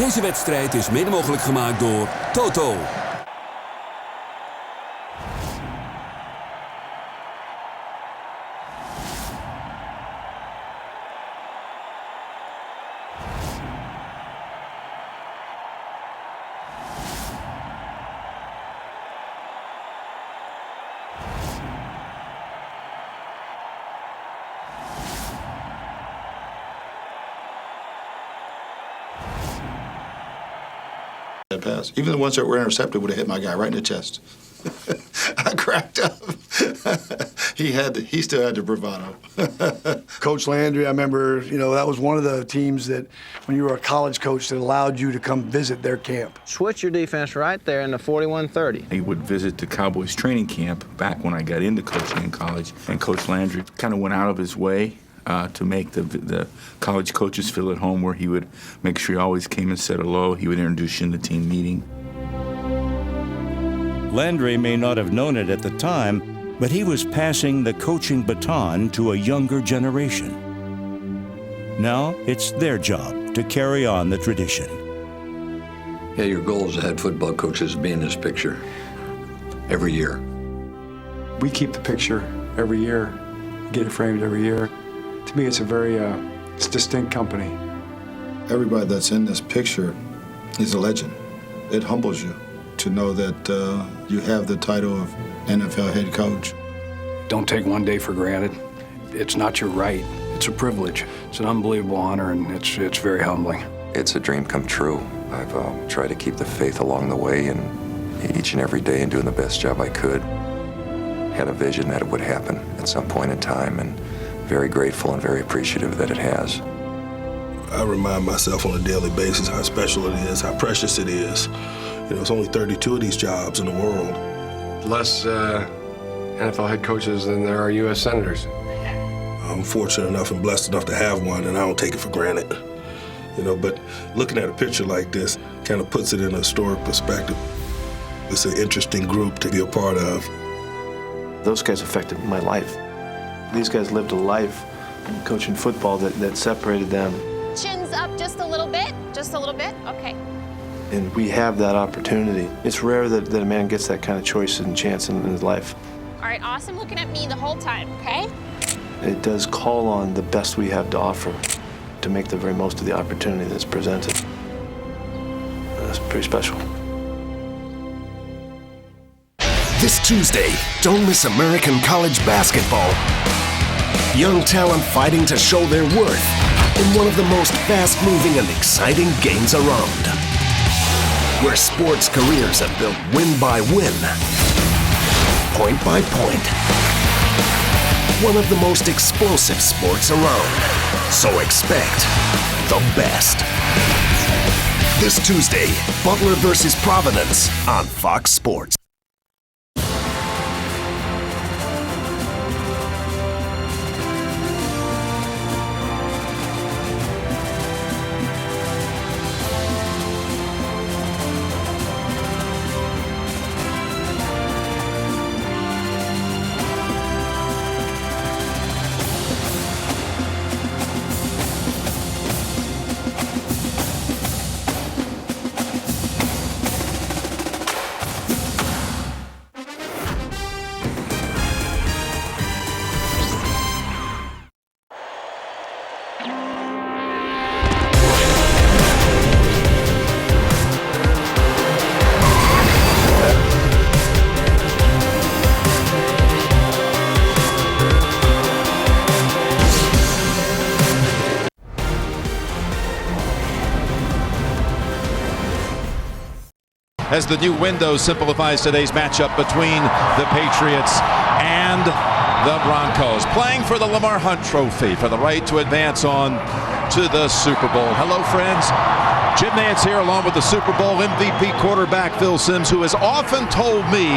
Deze wedstrijd is mede mogelijk gemaakt door Toto. That pass. Even the ones that were intercepted would have hit my guy right in the chest. I cracked up. He still had the bravado. Coach Landry, I remember, that was one of the teams that when you were a college coach that allowed you to come visit their camp. Switch your defense right there in the 41-30. He would visit the Cowboys training camp back when I got into coaching in college, and Coach Landry kind of went out of his way to make the college coaches feel at home, where he would make sure he always came and said hello. He would introduce you in the team meeting. Landry may not have known it at the time, but he was passing the coaching baton to a younger generation. Now it's their job to carry on the tradition. Yeah, your goal as a head football coach is to be in this picture every year. We keep the picture every year, get it framed every year. To me, it's a very it's distinct company. Everybody that's in this picture is a legend. It humbles you to know that you have the title of NFL head coach. Don't take one day for granted. It's not your right. It's a privilege. It's an unbelievable honor, and it's very humbling. It's a dream come true. I've tried to keep the faith along the way, and each and every day, and doing the best job I could. Had a vision that it would happen at some point in time, and very grateful and very appreciative that it has. I remind myself on a daily basis how special it is, how precious it is. It's only 32 of these jobs in the world. Less NFL head coaches than there are U.S. senators. I'm fortunate enough and blessed enough to have one, and I don't take it for granted. But looking at a picture like this kind of puts it in a historic perspective. It's an interesting group to be a part of. Those guys affected my life. These guys lived a life coaching football that separated them. Chins up just a little bit, okay. And we have that opportunity. It's rare that a man gets that kind of choice and chance in his life. All right, awesome looking at me the whole time, okay? It does call on the best we have to offer to make the very most of the opportunity that's presented. That's pretty special. This Tuesday, don't miss American college basketball. Young talent fighting to show their worth in one of the most fast-moving and exciting games around, where sports careers are built win by win, point by point. One of the most explosive sports around, so expect the best. This Tuesday, Butler versus Providence on Fox Sports. As the new window simplifies today's matchup between the Patriots and the Broncos, playing for the Lamar Hunt Trophy for the right to advance on to the Super Bowl. Hello, friends. Jim Nantz here along with the Super Bowl MVP quarterback Phil Simms, who has often told me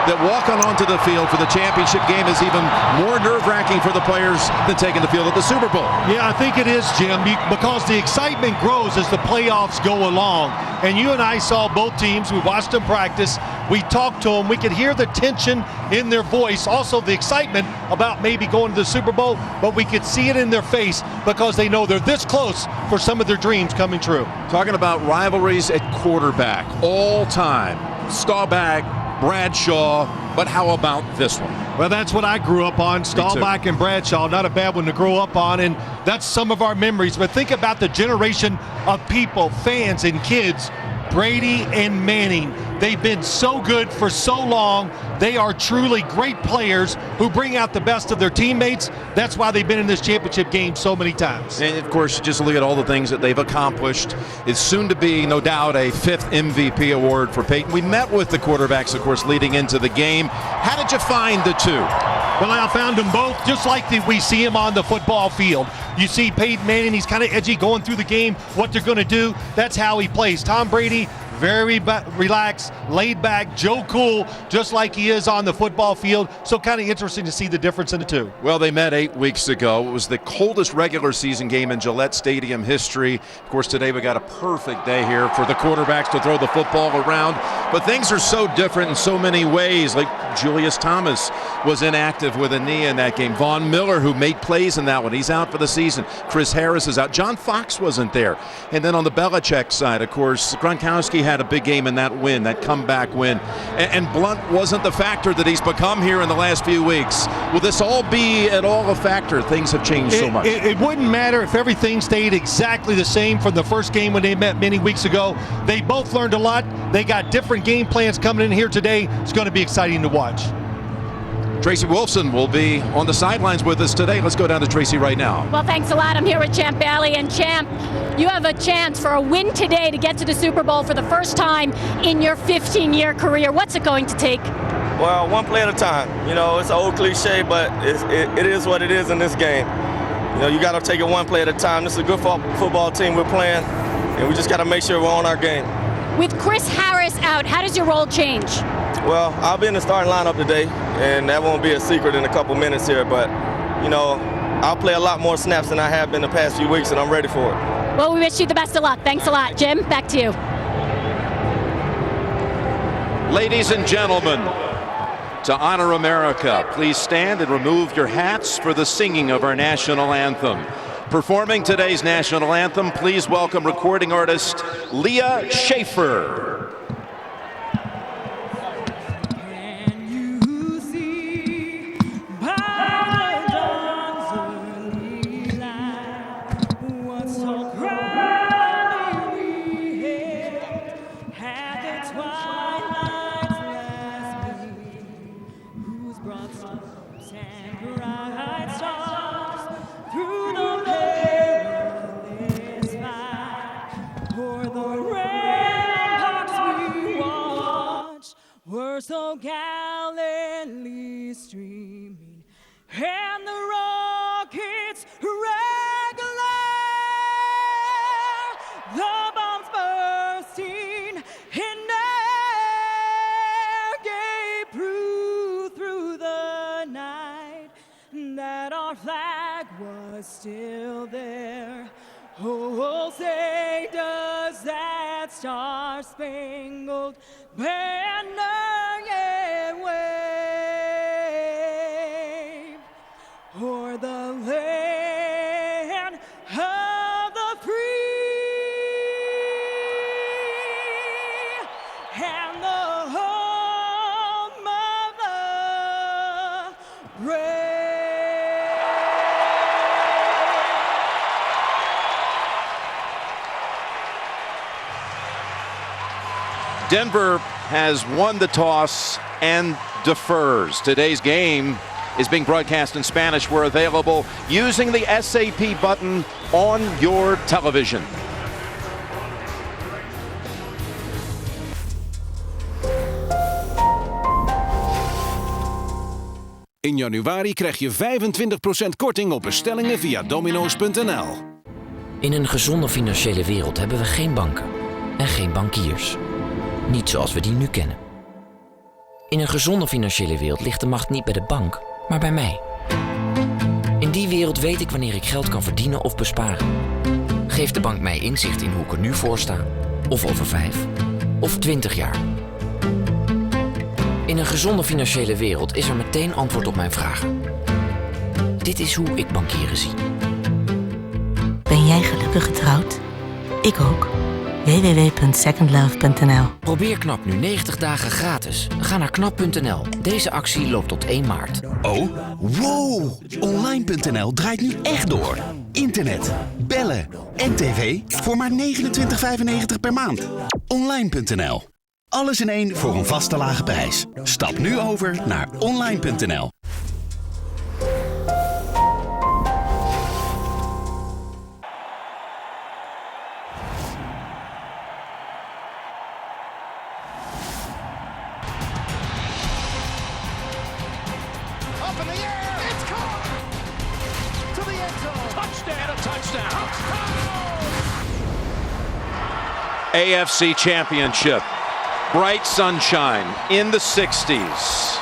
that walking onto the field for the championship game is even more nerve-wracking for the players than taking the field at the Super Bowl. Yeah, I think it is, Jim, because the excitement grows as the playoffs go along. And you and I saw both teams. We watched them practice. We talked to them. We could hear the tension in their voice, also the excitement about maybe going to the Super Bowl, but we could see it in their face because they know they're this close for some of their dreams coming true. Talking about rivalries at quarterback, all time, Staubach, Bradshaw, but how about this one? Well, that's what I grew up on, Staubach and Bradshaw. Not a bad one to grow up on, and that's some of our memories. But think about the generation of people, fans and kids, Brady and Manning. They've been so good for so long. They are truly great players who bring out the best of their teammates. That's why they've been in this championship game so many times. And of course, just look at all the things that they've accomplished. It's soon to be, no doubt, a 5th MVP award for Peyton. We met with the quarterbacks, of course, leading into the game. How did you find the two? Well, I found them both just like we see him on the football field. You see Peyton Manning, he's kind of edgy going through the game, what they're going to do. That's how he plays. Tom Brady, very relaxed, laid back, Joe Cool, just like he is on the football field. So kind of interesting to see the difference in the two. Well, they met 8 weeks ago. It was the coldest regular season game in Gillette Stadium history. Of course, today we got a perfect day here for the quarterbacks to throw the football around. But things are so different in so many ways. Like Julius Thomas was inactive with a knee in that game. Von Miller, who made plays in that one, he's out for the season. Chris Harris is out. John Fox wasn't there. And then on the Belichick side, of course, Gronkowski had a big game in that win, that comeback win. And Blunt wasn't the factor that he's become here in the last few weeks. Will this all be at all a factor? Things have changed so much. It wouldn't matter if everything stayed exactly the same from the first game when they met many weeks ago. They both learned a lot. They got different game plans coming in here today. It's going to be exciting to watch. Tracy Wolfson will be on the sidelines with us today. Let's go down to Tracy right now. Well, thanks a lot. I'm here with Champ Bailey. And Champ, you have a chance for a win today to get to the Super Bowl for the first time in your 15-year career. What's it going to take? Well, one play at a time. You know, it's an old cliche, but it is what it is in this game. You know, you got to take it one play at a time. This is a good football team we're playing, and we just got to make sure we're on our game. With Chris Harris out, how does your role change? Well, I'll be in the starting lineup today, and that won't be a secret in a couple minutes here, but, you know, I'll play a lot more snaps than I have been the past few weeks, and I'm ready for it. Well, we wish you the best of luck. Thanks a lot. Jim, back to you. Ladies and gentlemen, to honor America, please stand and remove your hats for the singing of our national anthem. Performing today's national anthem, please welcome recording artist Leah Schaefer. So gallantly streaming, and the rockets regular, the bombs bursting in air gave proof through the night that our flag was still there. Oh, say does that star-spangled banner yet wave o'er the land of the free and the home of the brave. Denver has won the toss and defers. Today's game is being broadcast in Spanish. We're available using the SAP button on your television. In januari krijg je 25% korting op bestellingen via domino's.nl. In een gezonde financiële wereld hebben we geen banken en geen bankiers. Niet zoals we die nu kennen. In een gezonde financiële wereld ligt de macht niet bij de bank, maar bij mij. In die wereld weet ik wanneer ik geld kan verdienen of besparen. Geeft de bank mij inzicht in hoe ik er nu voor sta, of over 5 of 20 jaar. In een gezonde financiële wereld is er meteen antwoord op mijn vragen. Dit is hoe ik bankieren zie. Ben jij gelukkig getrouwd? Ik ook. www.secondlove.nl. Probeer KNAP nu 90 dagen gratis. Ga naar knap.nl. Deze actie loopt tot 1 maart. Oh, wow! Online.nl draait nu echt door. Internet, bellen en tv voor maar $29,95 per maand. Online.nl. Alles in één voor een vaste lage prijs. Stap nu over naar online.nl. AFC Championship. Bright sunshine in the 60s.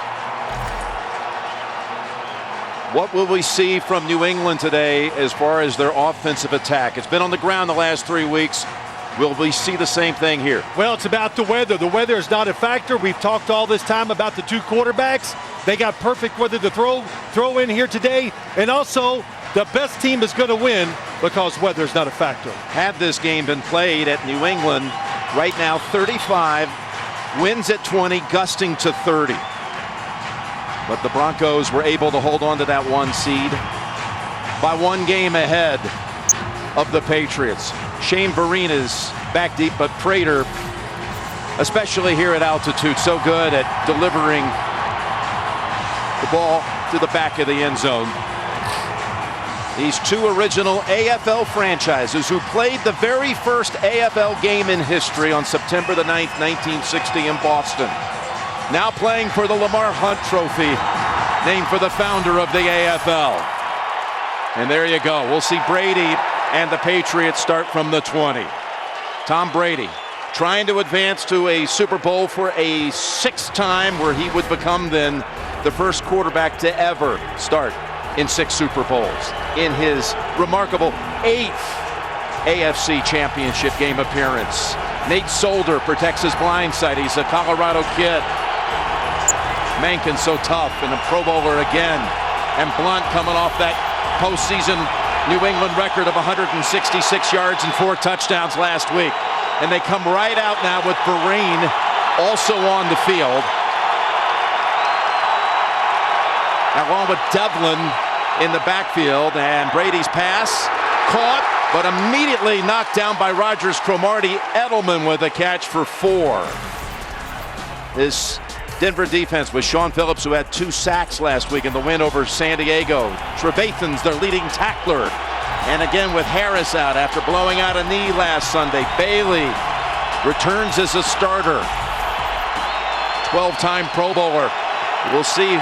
What will we see from New England today as far as their offensive attack? It's been on the ground the last 3 weeks. Will we see the same thing here? Well, it's about the weather. The weather is not a factor. We've talked all this time about the two quarterbacks. They got perfect weather to throw in here today. And also, the best team is going to win because weather is not a factor. Had this game been played at New England, right now 35, winds at 20, gusting to 30. But the Broncos were able to hold on to that 1 seed by 1 game ahead of the Patriots. Shane Vereen is back deep, but Prater, especially here at altitude, so good at delivering the ball to the back of the end zone. These two original AFL franchises who played the very first AFL game in history on September the 9th, 1960 in Boston. Now playing for the Lamar Hunt Trophy, named for the founder of the AFL. And there you go. We'll see Brady and the Patriots start from the 20. Tom Brady trying to advance to a Super Bowl for a 6th time, where he would become then the first quarterback to ever start in 6 Super Bowls. In his remarkable 8th AFC Championship game appearance. Nate Solder protects his blind side. He's a Colorado kid. Mankin so tough, and a Pro Bowler again. And Blunt coming off that postseason New England record of 166 yards and 4 touchdowns last week. And they come right out now with Vereen also on the field, along with Devlin in the backfield. And Brady's pass caught, but immediately knocked down by Rogers Cromartie. Edelman with a catch for 4. This Denver defense with Sean Phillips, who had 2 sacks last week in the win over San Diego. Trevathan's their leading tackler. And again with Harris out after blowing out a knee last Sunday. Bailey returns as a starter. 12-time Pro Bowler. We'll see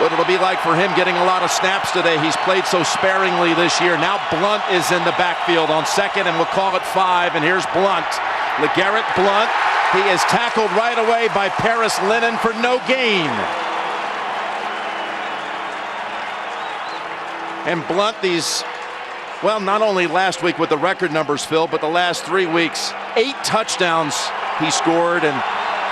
what it'll be like for him getting a lot of snaps today. He's played so sparingly this year. Now Blunt is in the backfield on 2nd, and we'll call it 5. And here's Blunt. LeGarrette Blunt. He is tackled right away by Paris Lennon for no gain. And Blunt, not only last week with the record numbers, Phil, but the last 3 weeks, 8 touchdowns he scored, and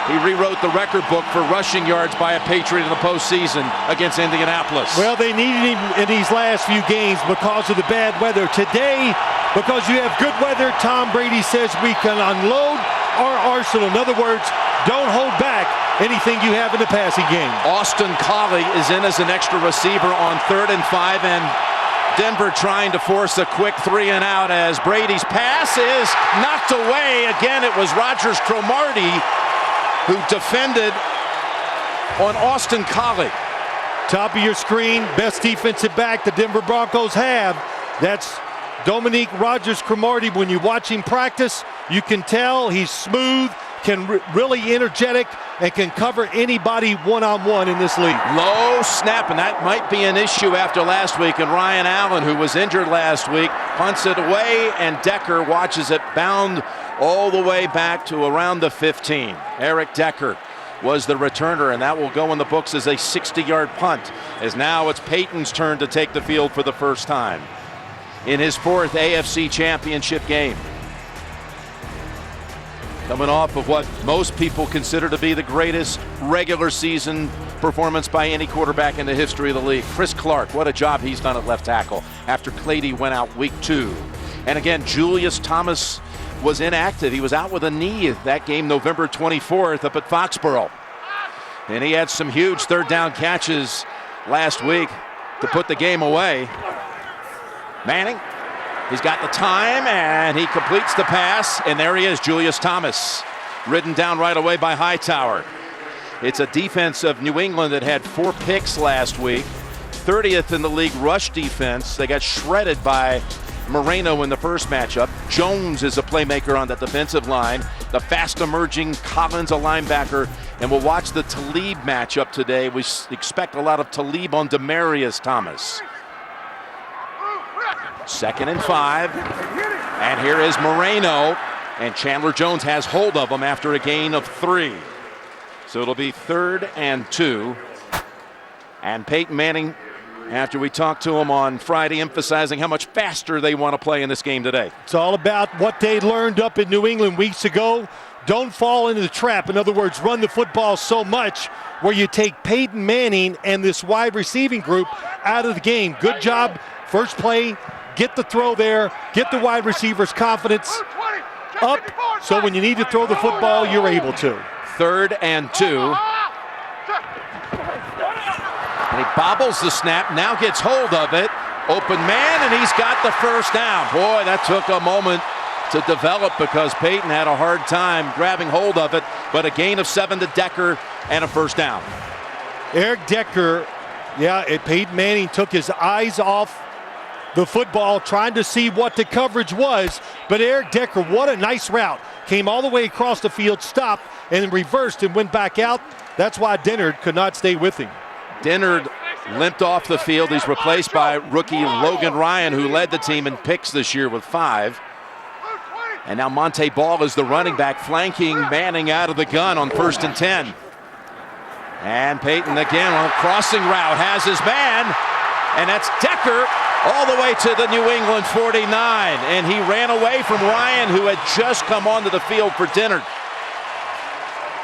he rewrote the record book for rushing yards by a Patriot in the postseason against Indianapolis. Well, they needed him in these last few games because of the bad weather. Today, because you have good weather, Tom Brady says we can unload our arsenal. In other words, don't hold back anything you have in the passing game. Austin Collie is in as an extra receiver on 3rd and 5, and Denver trying to force a quick 3-and-out as Brady's pass is knocked away. Again, it was Rogers Cromartie who defended on Austin Collie. Top of your screen, best defensive back the Denver Broncos have. That's Dominique Rodgers-Cromartie. When you watch him practice, you can tell he's smooth, really energetic, and can cover anybody one-on-one in this league. Low snap, and that might be an issue after last week. And Ryan Allen, who was injured last week, punts it away, and Decker watches it bound all the way back to around the 15. Eric Decker was the returner, and that will go in the books as a 60-yard punt, as now it's Peyton's turn to take the field for the first time in his 4th AFC Championship game. Coming off of what most people consider to be the greatest regular season performance by any quarterback in the history of the league. Chris Clark, what a job he's done at left tackle after Clady went out week 2. And again, Julius Thomas was inactive. He was out with a knee that game November 24th up at Foxborough. And he had some huge third down catches last week to put the game away. Manning, he's got the time, and he completes the pass, and there he is, Julius Thomas, ridden down right away by Hightower. It's a defense of New England that had 4 picks last week, 30th in the league rush defense. They got shredded by Moreno in the first matchup. Jones is a playmaker on that defensive line. The fast emerging Collins, a linebacker. And we'll watch the Talib matchup today. We expect a lot of Talib on Demarius Thomas. 2nd and 5. And here is Moreno. And Chandler Jones has hold of him after a gain of 3. So it'll be 3rd and 2. And Peyton Manning, after we talked to him on Friday, emphasizing how much faster they want to play in this game today. It's all about what they learned up in New England weeks ago. Don't fall into the trap. In other words, run the football so much where you take Peyton Manning and this wide receiving group out of the game. Good job. First play, get the throw there, get the wide receivers' confidence up, so when you need to throw the football, you're able to. 3rd and 2. And he bobbles the snap, now gets hold of it. Open man, and he's got the first down. Boy, that took a moment to develop because Peyton had a hard time grabbing hold of it, but a gain of 7 to Decker and a first down. Eric Decker, Peyton Manning took his eyes off the football trying to see what the coverage was, but Eric Decker, what a nice route. Came all the way across the field, stopped, and reversed and went back out. That's why Dennard could not stay with him. Dennard limped off the field. He's replaced by rookie Logan Ryan, who led the team in picks this year with 5. And now Monte Ball is the running back, flanking Manning out of the gun on 1st and 10. And Peyton again on a crossing route has his man, and that's Decker all the way to the New England 49. And he ran away from Ryan, who had just come onto the field for Dennard.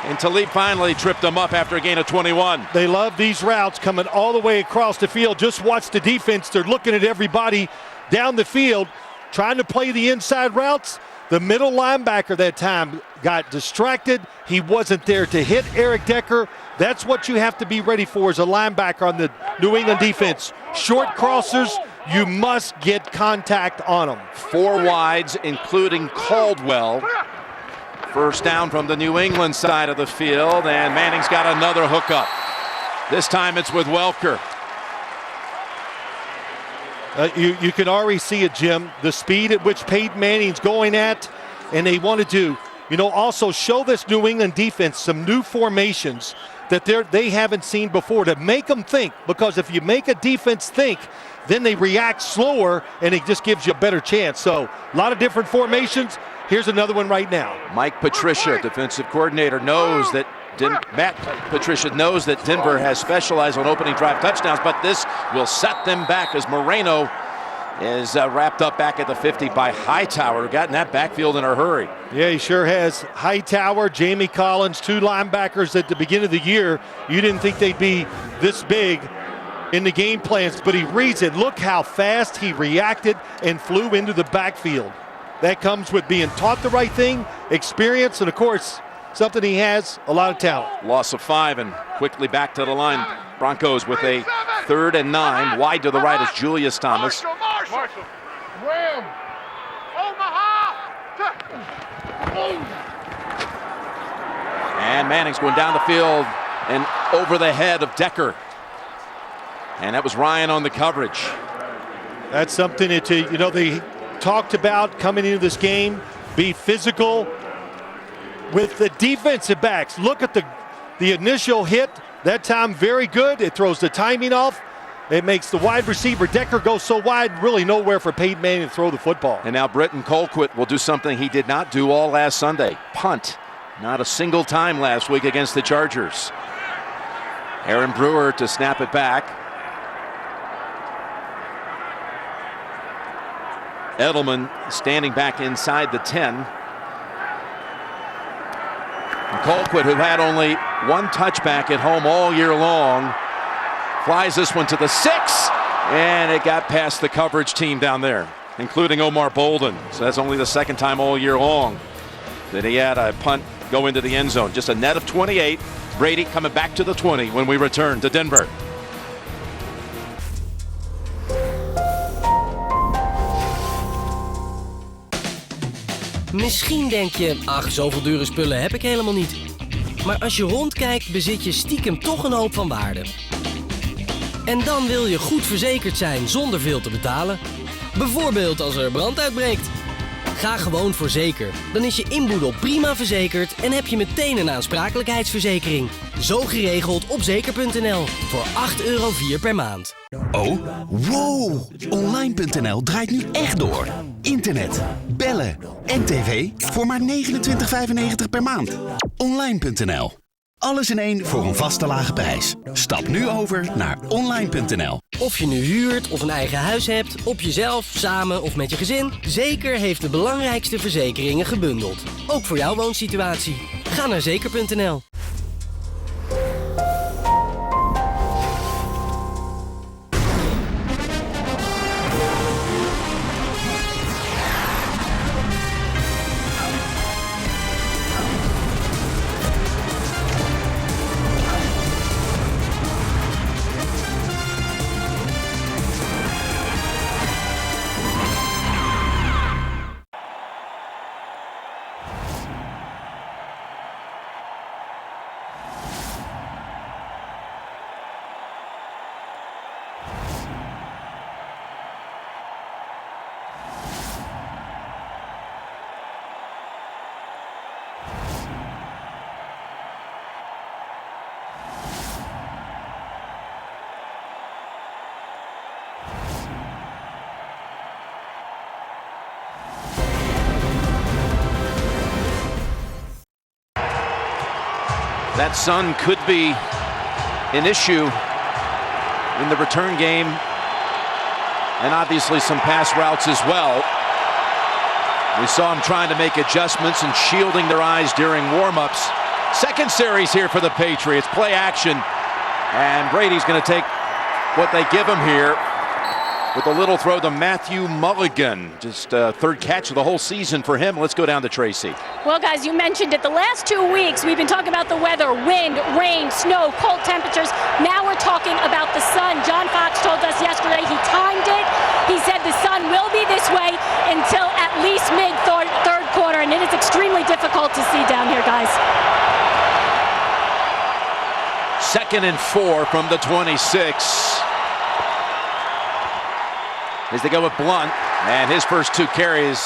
And Talib finally tripped him up after a gain of 21. They love these routes coming all the way across the field. Just watch the defense. They're looking at everybody down the field, trying to play the inside routes. The middle linebacker that time got distracted. He wasn't there to hit Eric Decker. That's what you have to be ready for as a linebacker on the New England defense. Short crossers, you must get contact on them. 4 wides, including Caldwell. First down from the New England side of the field, and Manning's got another hookup. This time it's with Welker. You can already see it, Jim, the speed at which Peyton Manning's going at, and they wanted to, also show this New England defense some new formations that they haven't seen before to make them think, because if you make a defense think, then they react slower, and it just gives you a better chance. So a lot of different formations. Here's another one right now. Mike Patricia, defensive coordinator, knows that Matt Patricia knows that Denver has specialized on opening drive touchdowns, but this will set them back as Moreno is wrapped up back at the 50 by Hightower, who got in that backfield in a hurry. Yeah, he sure has. Hightower, Jamie Collins, 2 linebackers at the beginning of the year. You didn't think they'd be this big in the game plans, but he reads it. Look how fast he reacted and flew into the backfield. That comes with being taught the right thing, experience, and of course, something he has, a lot of talent. Loss of 5 and quickly back to the line. Broncos with a 3rd and 9. Wide to the right is Julius Thomas. Marshall. Ram. Omaha. And Manning's going down the field and over the head of Decker. And that was Ryan on the coverage. That's something that, they talked about coming into this game, be physical with the defensive backs. Look at the initial hit. That time very good. It throws the timing off. It makes the wide receiver Decker go so wide, really nowhere for Peyton Manning to throw the football. And now Britton Colquitt will do something he did not do all last Sunday. Punt. Not a single time last week against the Chargers. Aaron Brewer to snap it back. Edelman standing back inside the 10. Colquitt, who had only one touchback at home all year long, flies this one to the 6, and it got past the coverage team down there, including Omar Bolden. So that's only the second time all year long that he had a punt go into the end zone. Just a net of 28. Brady coming back to the 20 when we return to Denver. Misschien denk je, ach, zoveel dure spullen heb ik helemaal niet. Maar als je rondkijkt, bezit je stiekem toch een hoop van waarde. En dan wil je goed verzekerd zijn zonder veel te betalen. Bijvoorbeeld als er brand uitbreekt. Ga gewoon voor zeker. Dan is je inboedel prima verzekerd en heb je meteen een aansprakelijkheidsverzekering. Zo geregeld op zeker.nl voor €8,04 per maand. Oh, wow! Online.nl draait nu echt door. Internet, bellen en tv voor maar €29,95 per maand. Online.nl. Alles in één voor een vaste lage prijs. Stap nu over naar online.nl. Of je nu huurt of een eigen huis hebt, op jezelf, samen of met je gezin, Zeker heeft de belangrijkste verzekeringen gebundeld. Ook voor jouw woonsituatie. Ga naar zeker.nl. That sun could be an issue in the return game, and obviously some pass routes as well. We saw him trying to make adjustments and shielding their eyes during warm-ups. Second series here for the Patriots, play action, and Brady's going to take what they give him here with a little throw to Matthew Mulligan. Just third catch of the whole season for him. Let's go down to Tracy. Well, guys, you mentioned it. The last 2 weeks, we've been talking about the weather, wind, rain, snow, cold temperatures. Now we're talking about the sun. John Fox told us yesterday he timed it. He said the sun will be this way until at least mid-third quarter, and it is extremely difficult to see down here, guys. 2nd and 4 from the 26. As they go with Blunt, and his first 2 carries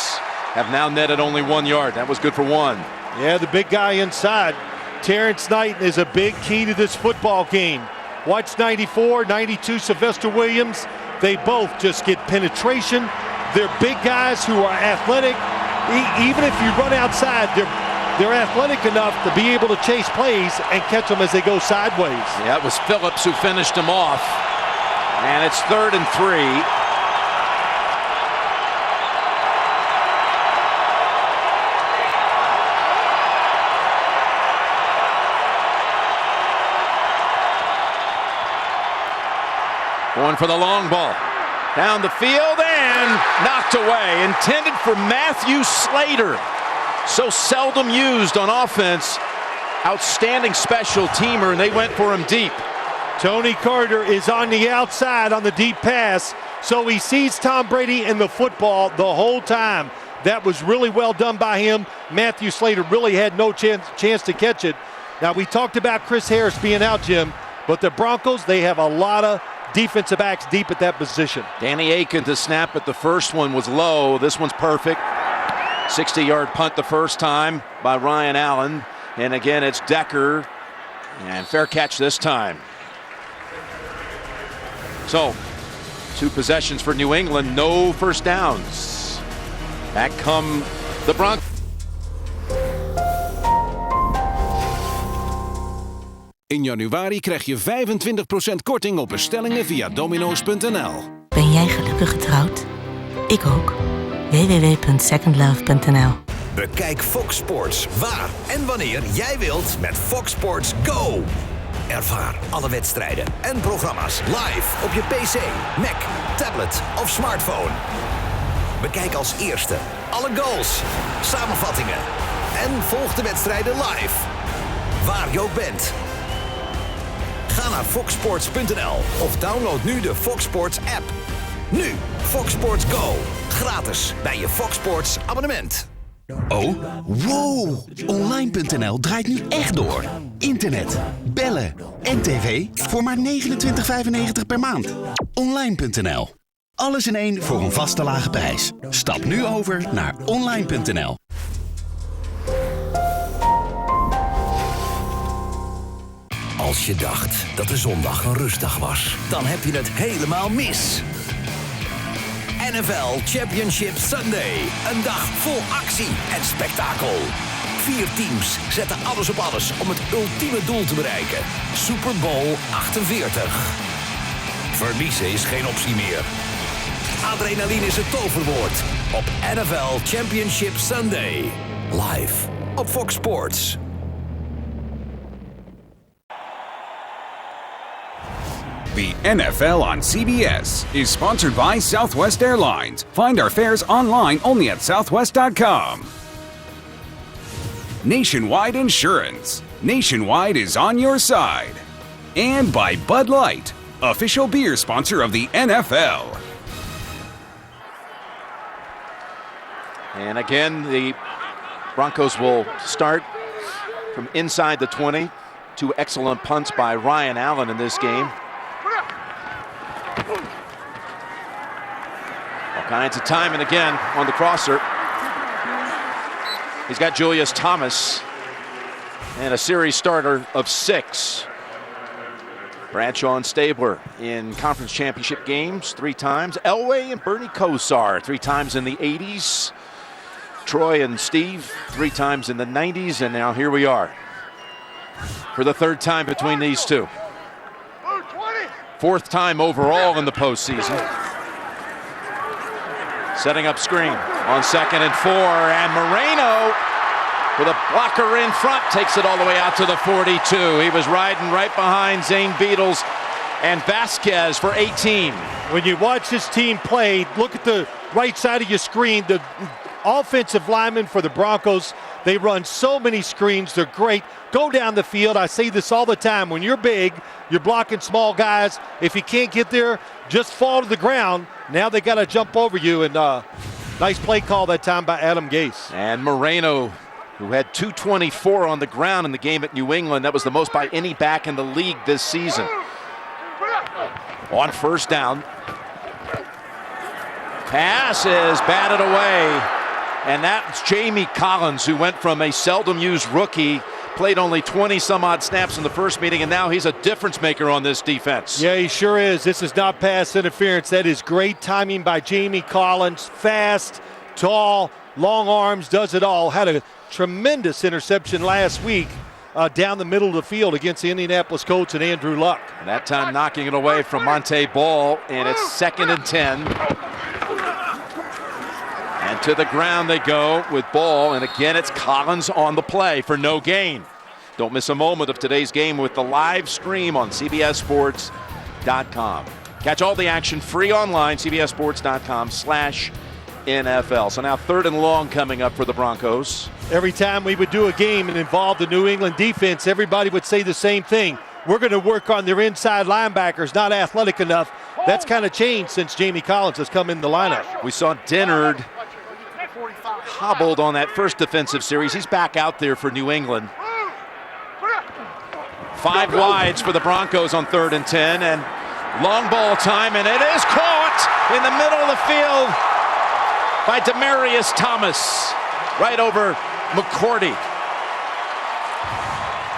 have now netted only 1 yard. That was good for 1. Yeah, the big guy inside. Terrence Knighton is a big key to this football game. Watch 94, 92, Sylvester Williams. They both just get penetration. They're big guys who are athletic. Even if you run outside, they're athletic enough to be able to chase plays and catch them as they go sideways. Yeah, it was Phillips who finished him off. And it's 3rd and 3. Going for the long ball. Down the field and knocked away. Intended for Matthew Slater. So seldom used on offense. Outstanding special teamer, and they went for him deep. Tony Carter is on the outside on the deep pass, so he sees Tom Brady in the football the whole time. That was really well done by him. Matthew Slater really had no chance to catch it. Now, we talked about Chris Harris being out, Jim, but the Broncos, they have a lot of defensive backs deep at that position. Danny Aiken to snap, but the first one was low. This one's perfect. 60-yard punt the first time by Ryan Allen. And again, it's Decker. And fair catch this time. So, 2 possessions for New England, no first downs. Back come the Broncos. In januari krijg je 25% korting op bestellingen via domino's.nl. Ben jij gelukkig getrouwd? Ik ook. www.secondlove.nl Bekijk Fox Sports waar en wanneer jij wilt met Fox Sports Go. Ervaar alle wedstrijden en programma's live op je PC, Mac, tablet of smartphone. Bekijk als eerste alle goals, samenvattingen en volg de wedstrijden live. Waar je ook bent. Ga naar foxsports.nl of download nu de Fox Sports app. Nu, Fox Sports Go. Gratis bij je Fox Sports abonnement. Oh, wow! Online.nl draait nu echt door. Internet, bellen en tv voor maar €29,95 per maand. Online.nl. Alles in één voor een vaste lage prijs. Stap nu over naar online.nl. Als je dacht dat de zondag een rustdag was, dan heb je het helemaal mis. NFL Championship Sunday. Een dag vol actie en spektakel. 4 teams zetten alles op alles om het ultieme doel te bereiken. Super Bowl 48. Verliezen is geen optie meer. Adrenaline is het toverwoord op NFL Championship Sunday. Live op Fox Sports. The NFL on CBS is sponsored by Southwest Airlines. Find our fares online only at southwest.com. Nationwide Insurance. Nationwide is on your side. And by Bud Light, official beer sponsor of the NFL. And again, the Broncos will start from inside the 20. 2 excellent punts by Ryan Allen in this game. All kinds of time, and again on the crosser. He's got Julius Thomas and a series starter of 6. Bradshaw and Stabler in conference championship games 3 times. Elway and Bernie Kosar 3 times in the 80s. Troy and Steve 3 times in the 90s, and now here we are for the 3rd time between these two. 4th time overall in the postseason. Setting up screen on 2nd and 4, and Moreno with a blocker in front takes it all the way out to the 42. He was riding right behind Zane Beadles and Vasquez for 18. When you watch this team play, look at the right side of your screen. The offensive linemen for the Broncos, they run so many screens. They're great. Go down the field. I say this all the time. When you're big, you're blocking small guys. If you can't get there, just fall to the ground. Now they got to jump over you. And nice play call that time by Adam Gase. And Moreno, who had 224 on the ground in the game at New England. That was the most by any back in the league this season. On 1st down. Pass is batted away. And that's Jamie Collins, who went from a seldom used rookie, played only 20 some odd snaps in the first meeting, and now he's a difference maker on this defense. Yeah, he sure is. This is not pass interference. That is great timing by Jamie Collins. Fast, tall, long arms, does it all. Had a tremendous interception last week down the middle of the field against the Indianapolis Colts and Andrew Luck. And that time knocking it away from Monte Ball, and it's 2nd and 10. And to the ground they go with Ball, and again it's Collins on the play for no gain. Don't miss a moment of today's game with the live stream on CBSSports.com. Catch all the action free online, CBSSports.com/NFL. So now 3rd and long coming up for the Broncos. Every time we would do a game and involve the New England defense, everybody would say the same thing. We're going to work on their inside linebackers, not athletic enough. That's kind of changed since Jamie Collins has come in the lineup. We saw Dennard hobbled on that first defensive series. He's back out there for New England. 5 wides for the Broncos on 3rd and 10, and long ball time, and it is caught in the middle of the field by Demaryius Thomas, right over McCourty.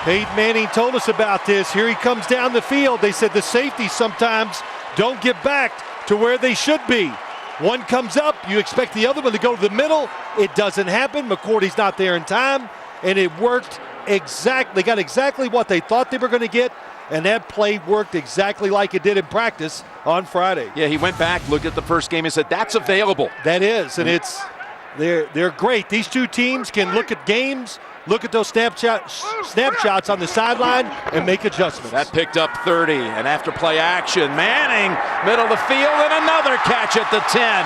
Peyton Manning told us about this. Here he comes down the field. They said the safeties sometimes don't get back to where they should be. One comes up, you expect the other one to go to the middle. It doesn't happen. McCourty's not there in time, and it worked exactly. They got exactly what they thought they were going to get, and that play worked exactly like it did in practice on Friday. Yeah, he went back, looked at the first game, and said, that's available. That is, and They're great. These two teams can look at games, look at those snapshots on the sideline, and make adjustments. That picked up 30, and after play action, Manning, middle of the field, and another catch at the 10.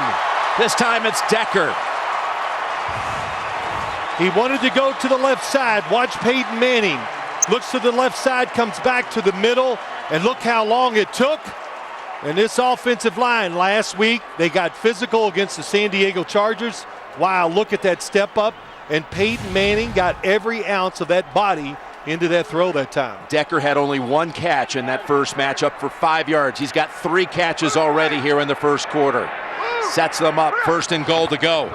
This time it's Decker. He wanted to go to the left side. Watch Peyton Manning. Looks to the left side, comes back to the middle, and look how long it took. And this offensive line last week, they got physical against the San Diego Chargers. Wow, look at that step up. And Peyton Manning got every ounce of that body into that throw that time. Decker had only one catch in that first matchup for 5 yards. He's got 3 catches already here in the first quarter. Sets them up, 1st and goal to go.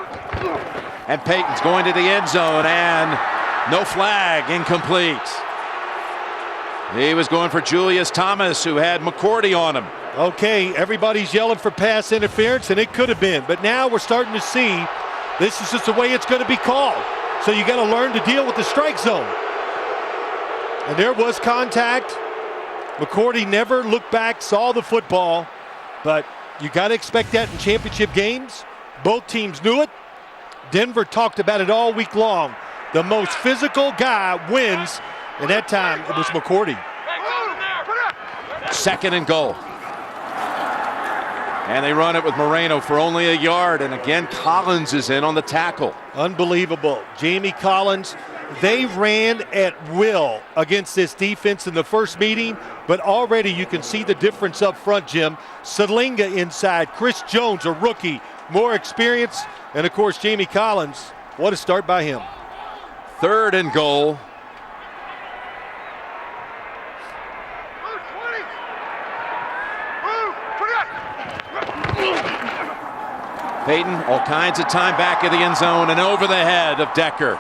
And Peyton's going to the end zone, and no flag, incomplete. He was going for Julius Thomas, who had McCourty on him. Okay, everybody's yelling for pass interference, and it could have been. But now we're starting to see this is just the way it's going to be called. So you got to learn to deal with the strike zone. And there was contact. McCourty never looked back, saw the football. But you got to expect that in championship games. Both teams knew it. Denver talked about it all week long. The most physical guy wins, and that time it was McCourty. 2nd and goal. And they run it with Moreno for only a yard, and again Collins is in on the tackle. Unbelievable. Jamie Collins, they ran at will against this defense in the first meeting, but already you can see the difference up front, Jim. Salinga inside, Chris Jones, a rookie, more experience, and of course Jamie Collins. What a start by him. 3rd and goal. Peyton, all kinds of time back in the end zone and over the head of Decker.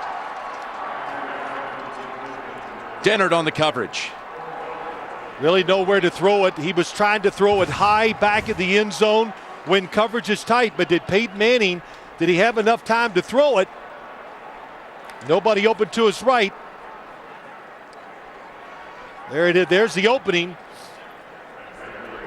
Dennard on the coverage. Really nowhere to throw it. He was trying to throw it high back in the end zone when coverage is tight, but did Peyton Manning, did he have enough time to throw it? Nobody open to his right. There it is. There's the opening.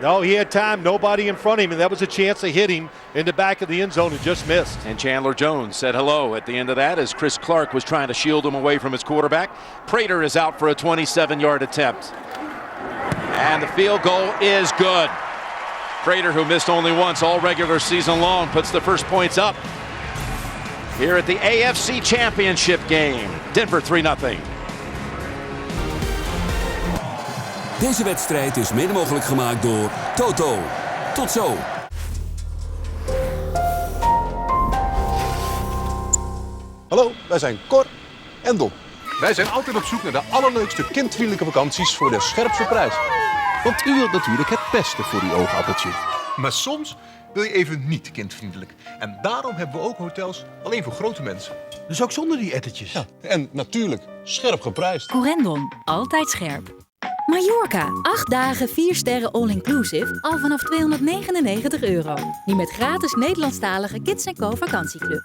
No, he had time, nobody in front of him, and that was a chance to hit him in the back of the end zone and just missed. And Chandler Jones said hello at the end of that as Chris Clark was trying to shield him away from his quarterback. Prater is out for a 27-yard attempt. And the field goal is good. Prater, who missed only once all regular season long, puts the first points up here at the AFC Championship game. Denver 3-0. Deze wedstrijd is mede mogelijk gemaakt door Toto. Tot zo. Hallo, wij zijn Cor en Don. Wij zijn altijd op zoek naar de allerleukste kindvriendelijke vakanties voor de scherpste prijs. Want u wilt natuurlijk het beste voor uw oogappeltje. Maar soms wil je even niet kindvriendelijk. En daarom hebben we ook hotels alleen voor grote mensen. Dus ook zonder die ettertjes. Ja, en natuurlijk scherp geprijsd. Corendon, altijd scherp. Mallorca, 8 dagen 4 sterren all-inclusive, al vanaf €299. Nu met gratis Nederlandstalige Kids & Co vakantieclub.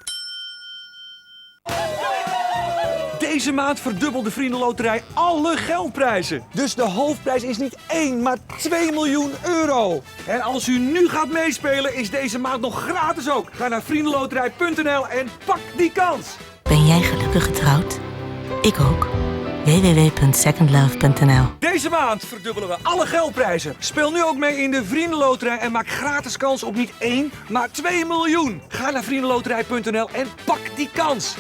Deze maand verdubbelt de Vriendenloterij alle geldprijzen. Dus de hoofdprijs is niet 1, maar 2 miljoen euro. En als u nu gaat meespelen, is deze maand nog gratis ook. Ga naar vriendenloterij.nl en pak die kans. Ben jij gelukkig getrouwd? Ik ook. www.secondlove.nl. Deze maand verdubbelen we alle geldprijzen. Speel nu ook mee in de Vriendenloterij en maak gratis kans op niet 1, maar 2 miljoen. Ga naar vriendenloterij.nl en pak die kans.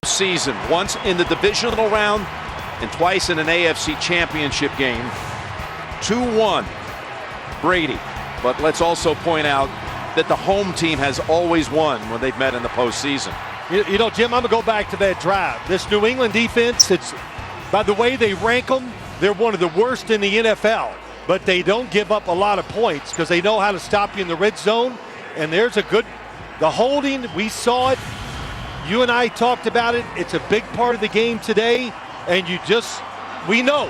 Season, once in the divisional round and twice in an AFC Championship game. 2-1 Brady, but let's also point out that the home team has always won when they've met in the postseason. You know, Jim, I'm going to go back to that drive. This New England defense, it's, by the way they rank them, they're one of the worst in the NFL. But they don't give up a lot of points because they know how to stop you in the red zone. And there's a good, the holding, we saw it. You and I talked about it. It's a big part of the game today. and we know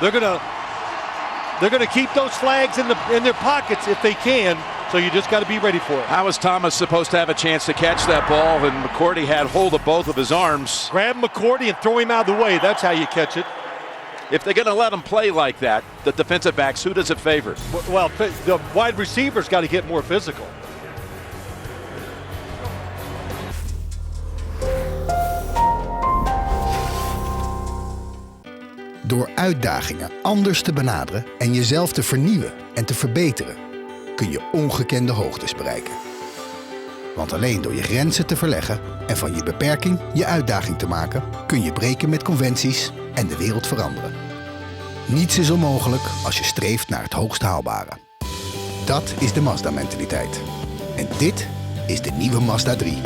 they're gonna keep those flags in their pockets if they can. So you just got to be ready for it. How was Thomas supposed to have a chance to catch that ball? And McCourty had hold of both of his arms. Grab McCourty and throw him out of the way. That's how you catch it. If they're going to let him play like that, the defensive backs, who does it favor? Well, the wide receivers got to get more physical. Door uitdagingen anders te benaderen en jezelf te vernieuwen en te verbeteren, kun je ongekende hoogtes bereiken. Want alleen door je grenzen te verleggen en van je beperking je uitdaging te maken, kun je breken met conventies en de wereld veranderen. Niets is onmogelijk als je streeft naar het hoogst haalbare. Dat is de Mazda-mentaliteit. En dit is de nieuwe Mazda 3.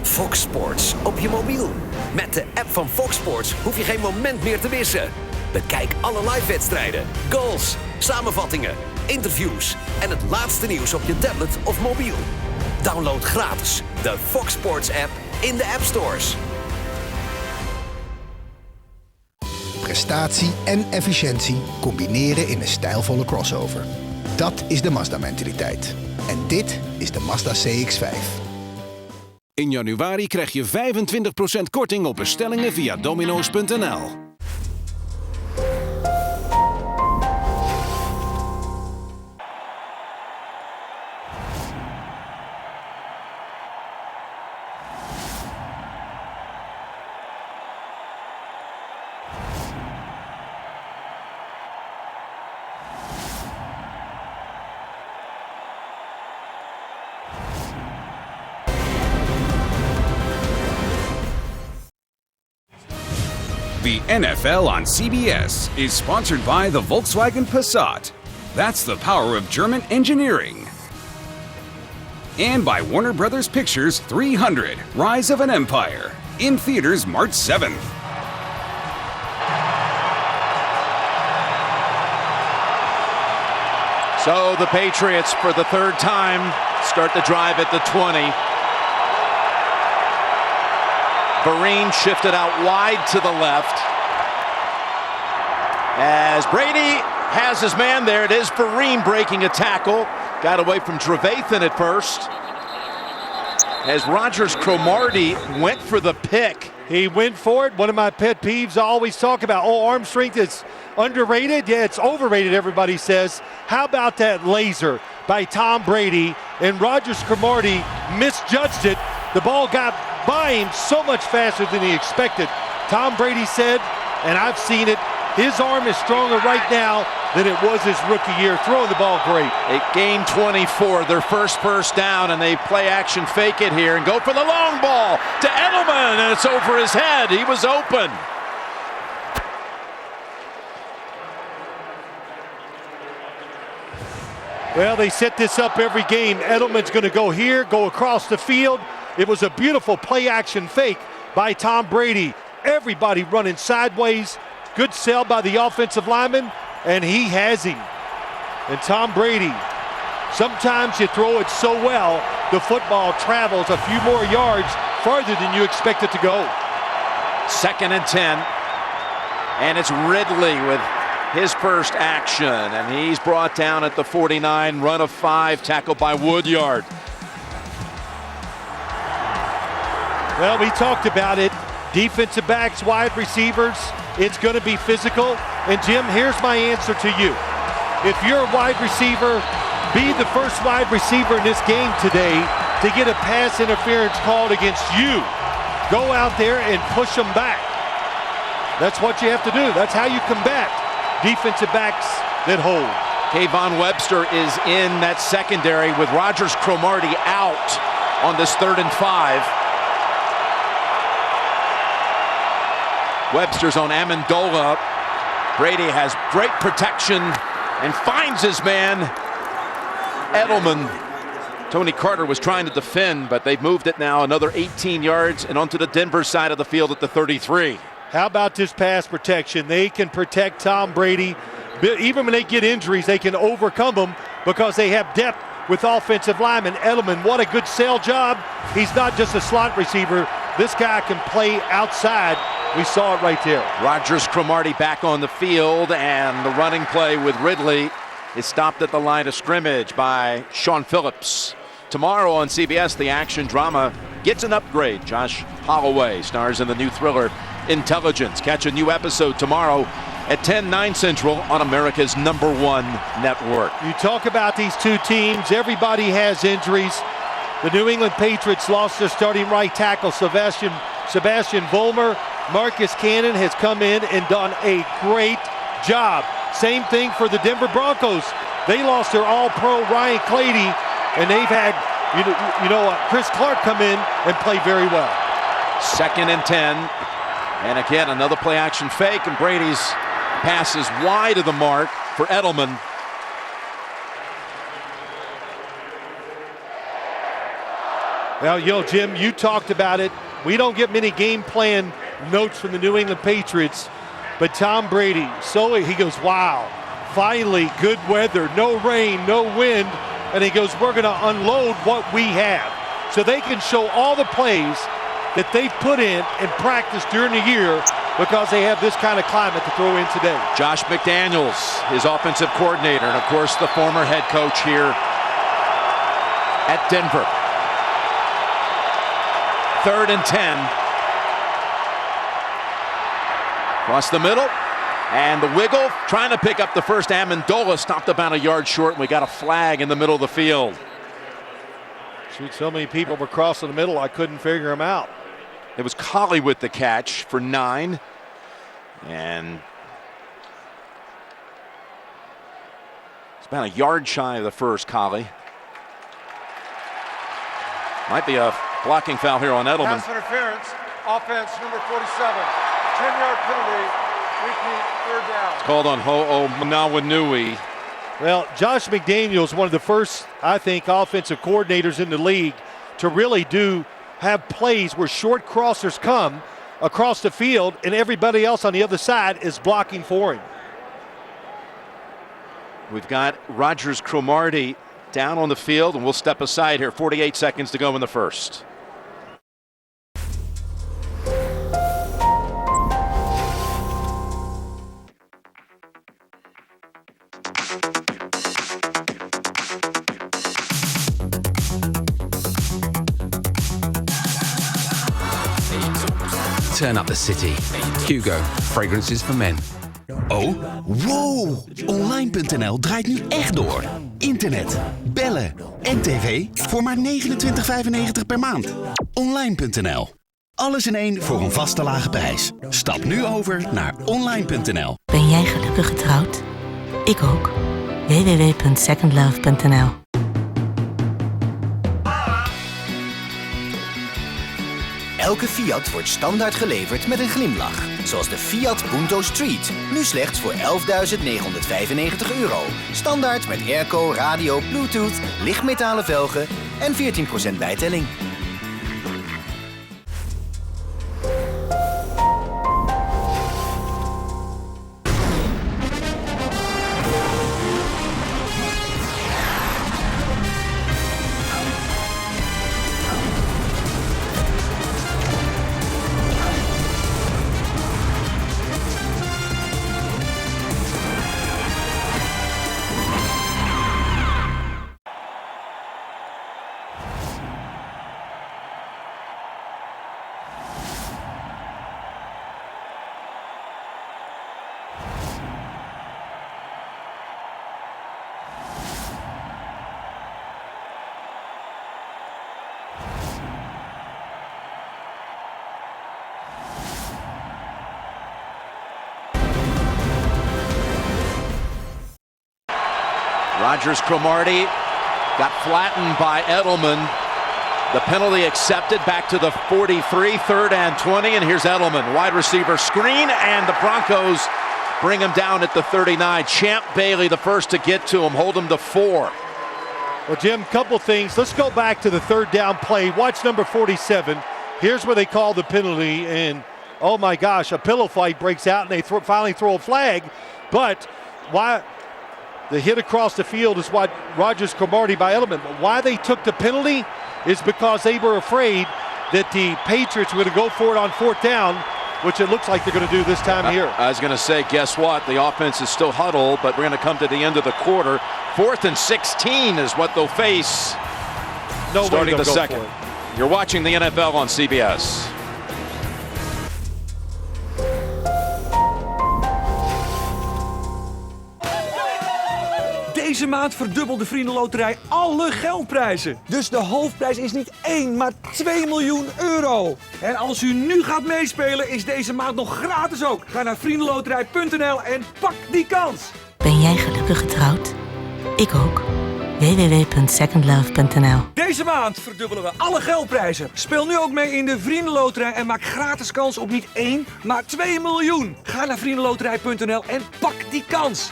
Fox Sports op je mobiel. Met de app van Fox Sports hoef je geen moment meer te missen. Bekijk alle live-wedstrijden, goals, samenvattingen, interviews en het laatste nieuws op je tablet of mobiel. Download gratis de Fox Sports app in de App Stores. Prestatie en efficiëntie combineren in een stijlvolle crossover. Dat is de Mazda-mentaliteit. En dit is de Mazda CX-5. In januari krijg je 25% korting op bestellingen via domino's.nl. The NFL on CBS is sponsored by the Volkswagen Passat. That's the power of German engineering. And by Warner Brothers Pictures 300, Rise of an Empire. In theaters March 7th. So the Patriots, for the third time, start the drive at the 20. Vereen shifted out wide to the left. As Brady has his man there, it is Vereen breaking a tackle. Got away from Trevathan at first. As Rogers Cromartie went for the pick. He went for it. One of my pet peeves I always talk about. Oh, arm strength is underrated. Yeah, it's overrated, everybody says. How about that laser by Tom Brady? And Rogers Cromartie misjudged it. The ball got by him so much faster than he expected. Tom Brady said, and I've seen it, his arm is stronger right now than it was his rookie year. Throwing the ball great. At game 24, their first down, and they play action fake it here and go for the long ball to Edelman, and it's over his head. He was open. Well, they set this up every game. Edelman's going to go here, go across the field. It was a beautiful play-action fake by Tom Brady. Everybody running sideways. Good sell by the offensive lineman, and he has him. And Tom Brady, sometimes you throw it so well, the football travels a few more yards farther than you expect it to go. 2nd and 10. And it's Ridley with his first action, and he's brought down at the 49, run of 5, tackled by Woodyard. Well, we talked about it. Defensive backs, wide receivers, it's going to be physical. And Jim, here's my answer to you. If you're a wide receiver, be the first wide receiver in this game today to get a pass interference called against you. Go out there and push them back. That's what you have to do. That's how you combat defensive backs that hold. Kayvon Webster is in that secondary with Rogers Cromartie out on this 3rd and 5. Webster's on Amendola. Brady has great protection and finds his man, Edelman. Tony Carter was trying to defend, but they've moved it now another 18 yards and onto the Denver side of the field at the 33. How about this pass protection? They can protect Tom Brady. Even when they get injuries, they can overcome them because they have depth with offensive linemen. Edelman, what a good sell job. He's not just a slot receiver. This guy can play outside. We saw it right there. Rogers Cromartie back on the field, and the running play with Ridley is stopped at the line of scrimmage by Sean Phillips. Tomorrow on CBS, the action drama gets an upgrade. Josh Holloway stars in the new thriller Intelligence. Catch a new episode tomorrow at 10/9 Central on America's #1 network. You talk about these two teams, everybody has injuries. The New England Patriots lost their starting right tackle, Sebastian Vollmer. Marcus Cannon has come in and done a great job. Same thing for the Denver Broncos. They lost their all-pro Ryan Clady, and they've had Chris Clark come in and play very well. 2nd and 10. And again, another play action fake, and Brady's pass is wide of the mark for Edelman. Well, Jim, you talked about it. We don't get many game plan notes from the New England Patriots, but Tom Brady, he goes, wow, finally good weather, no rain, no wind, and he goes, we're going to unload what we have. So they can show all the plays that they've put in practice during the year because they have this kind of climate to throw in today. Josh McDaniels, his offensive coordinator, and of course the former head coach here at Denver. 3rd and 10. Across the middle, and the wiggle, trying to pick up the first. Amendola stopped about a yard short, and we got a flag in the middle of the field. Shoot, so many people were crossing the middle, I couldn't figure them out. It was Colley with the catch for 9. And it's about a yard shy of the first, Colley. Might be a blocking foul here on Edelman. Pass interference, offense number 47. 10-yard penalty, repeat, 3rd down. It's called on Ho'o Manawanui. Well, Josh McDaniels, one of the first, I think, offensive coordinators in the league to really have plays where short crossers come across the field and everybody else on the other side is blocking for him. We've got Rogers Cromartie down on the field, and we'll step aside here. 48 seconds to go in the first. Turn up the city. Hugo, fragrances for men. Oh, wow! Online.nl draait nu echt door. Internet, bellen en tv voor maar €29,95 per maand. Online.nl. Alles in één voor een vaste lage prijs. Stap nu over naar online.nl. Ben jij gelukkig getrouwd? Ik ook. www.secondlove.nl. Elke Fiat wordt standaard geleverd met een glimlach. Zoals de Fiat Punto Street. Nu slechts voor €11.995. Standaard met airco, radio, bluetooth, lichtmetalen velgen en 14% bijtelling. Rogers Cromartie got flattened by Edelman. The penalty accepted, back to the 43, 3rd and 20, and here's Edelman. Wide receiver screen, and the Broncos bring him down at the 39. Champ Bailey the first to get to him, hold him to 4. Well, Jim, couple things. Let's go back to the 3rd down play. Watch number 47. Here's where they call the penalty, and oh my gosh, a pillow fight breaks out, and they finally throw a flag. But why? The hit across the field is what Rogers Cromartie by element. But why they took the penalty is because they were afraid that the Patriots were going to go for it on 4th down, which it looks like they're going to do this time here. I was going to say, guess what? The offense is still huddled, but we're going to come to the end of the quarter. 4th and 16 is what they'll face starting the second. You're watching the NFL on CBS. Deze maand verdubbelt de Vriendenloterij alle geldprijzen. Dus de hoofdprijs is niet 1, maar 2 miljoen euro. En als u nu gaat meespelen, is deze maand nog gratis ook. Ga naar vriendenloterij.nl en pak die kans. Ben jij gelukkig getrouwd? Ik ook. www.secondlove.nl. Deze maand verdubbelen we alle geldprijzen. Speel nu ook mee in de Vriendenloterij en maak gratis kans op niet 1, maar 2 miljoen. Ga naar vriendenloterij.nl en pak die kans.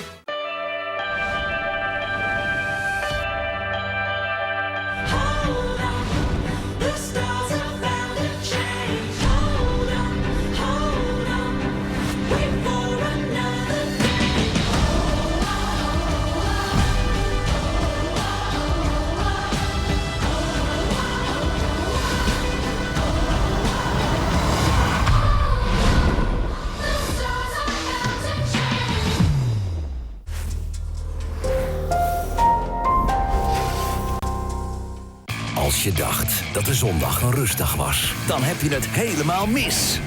Als je dacht dat de zondag een rustdag was, dan heb je het helemaal mis.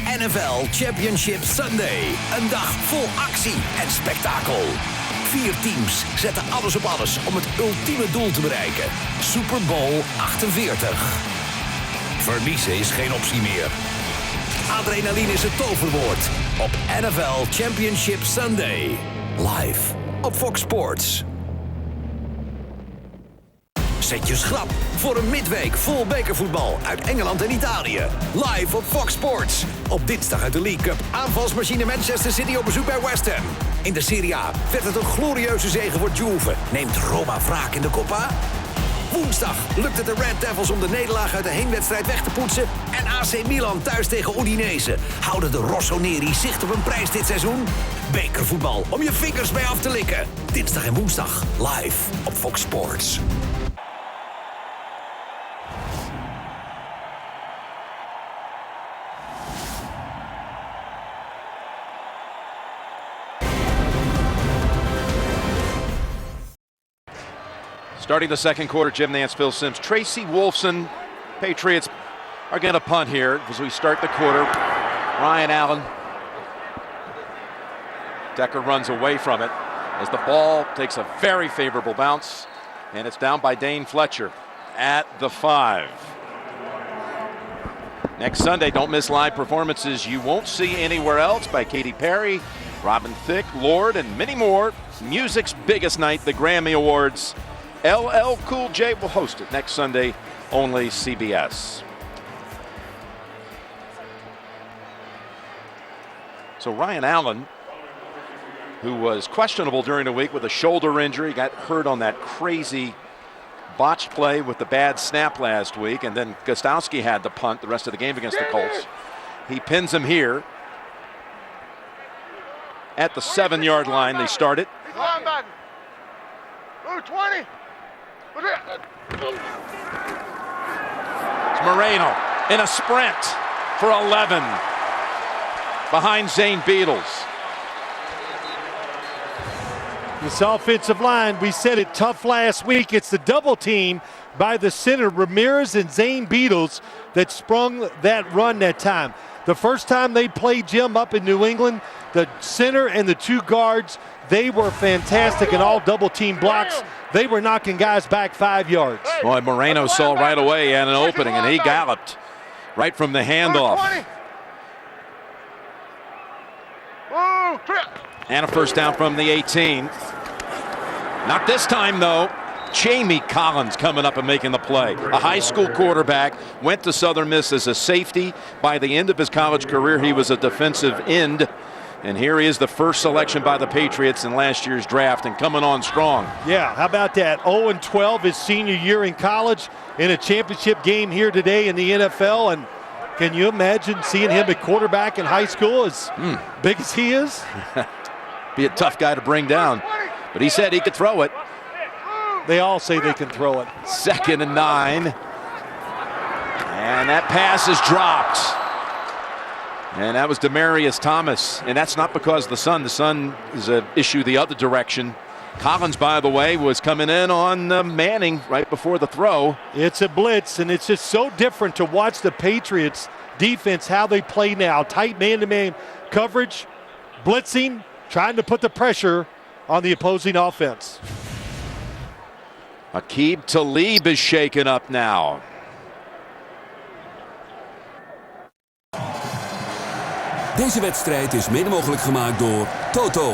NFL Championship Sunday. Een dag vol actie en spektakel. 4 teams zetten alles op alles om het ultieme doel te bereiken. Super Bowl 48. Verliezen is geen optie meer. Adrenaline is het toverwoord op NFL Championship Sunday. Live op Fox Sports. Zet je schrap voor een midweek vol bekervoetbal uit Engeland en Italië. Live op Fox Sports. Op dinsdag uit de League Cup aanvalsmachine Manchester City op bezoek bij West Ham. In de Serie A werd het een glorieuze zege voor Juve. Neemt Roma wraak in de Coppa? Woensdag lukt het de Red Devils om de nederlaag uit de heenwedstrijd weg te poetsen. En AC Milan thuis tegen Udinese. Houden de Rossoneri zicht op een prijs dit seizoen? Bekervoetbal om je vingers mee af te likken. Dinsdag en woensdag live op Fox Sports. Starting the second quarter, Jim Nance, Phil Simms, Tracy Wolfson. Patriots are going to punt here as we start the quarter. Ryan Allen. Decker runs away from it as the ball takes a very favorable bounce. And it's down by Dane Fletcher at the 5. Next Sunday, don't miss live performances you won't see anywhere else by Katy Perry, Robin Thicke, Lorde, and many more. Music's biggest night, the Grammy Awards. LL Cool J will host it next Sunday, only CBS. So Ryan Allen, who was questionable during the week with a shoulder injury, got hurt on that crazy botched play with the bad snap last week, and then Gostowski had to punt the rest of the game against the Colts. He pins him here at the 7-yard line. They start it. 20. It's Moreno in a sprint for 11 behind Zane Beadles. This offensive line, we said it tough last week. It's the double team by the center, Ramirez and Zane Beadles, that sprung that run that time. The first time they played Jim up in New England, the center and the 2 guards, they were fantastic in all double team blocks. They were knocking guys back 5 yards. Boy, Moreno saw right away and an opening, and he galloped right from the handoff. And a first down from the 18. Not this time, though. Jamie Collins coming up and making the play. A high school quarterback, went to Southern Miss as a safety. By the end of his college career, he was a defensive end. And here he is, the first selection by the Patriots in last year's draft, and coming on strong. Yeah, how about that? 0-12 his senior year in college, in a championship game here today in the NFL. And can you imagine seeing him at quarterback in high school as big as he is? Be a tough guy to bring down. But he said he could throw it. They all say they can throw it. 2nd and 9. And that pass is dropped. And that was Demaryius Thomas. And that's not because of the sun. The sun is an issue the other direction. Collins, by the way, was coming in on Manning right before the throw. It's a blitz, and it's just so different to watch the Patriots defense, how they play now. Tight man-to-man coverage, blitzing, trying to put the pressure on the opposing offense. Aqib Talib is shaken up now. Deze wedstrijd is mede mogelijk gemaakt door Toto.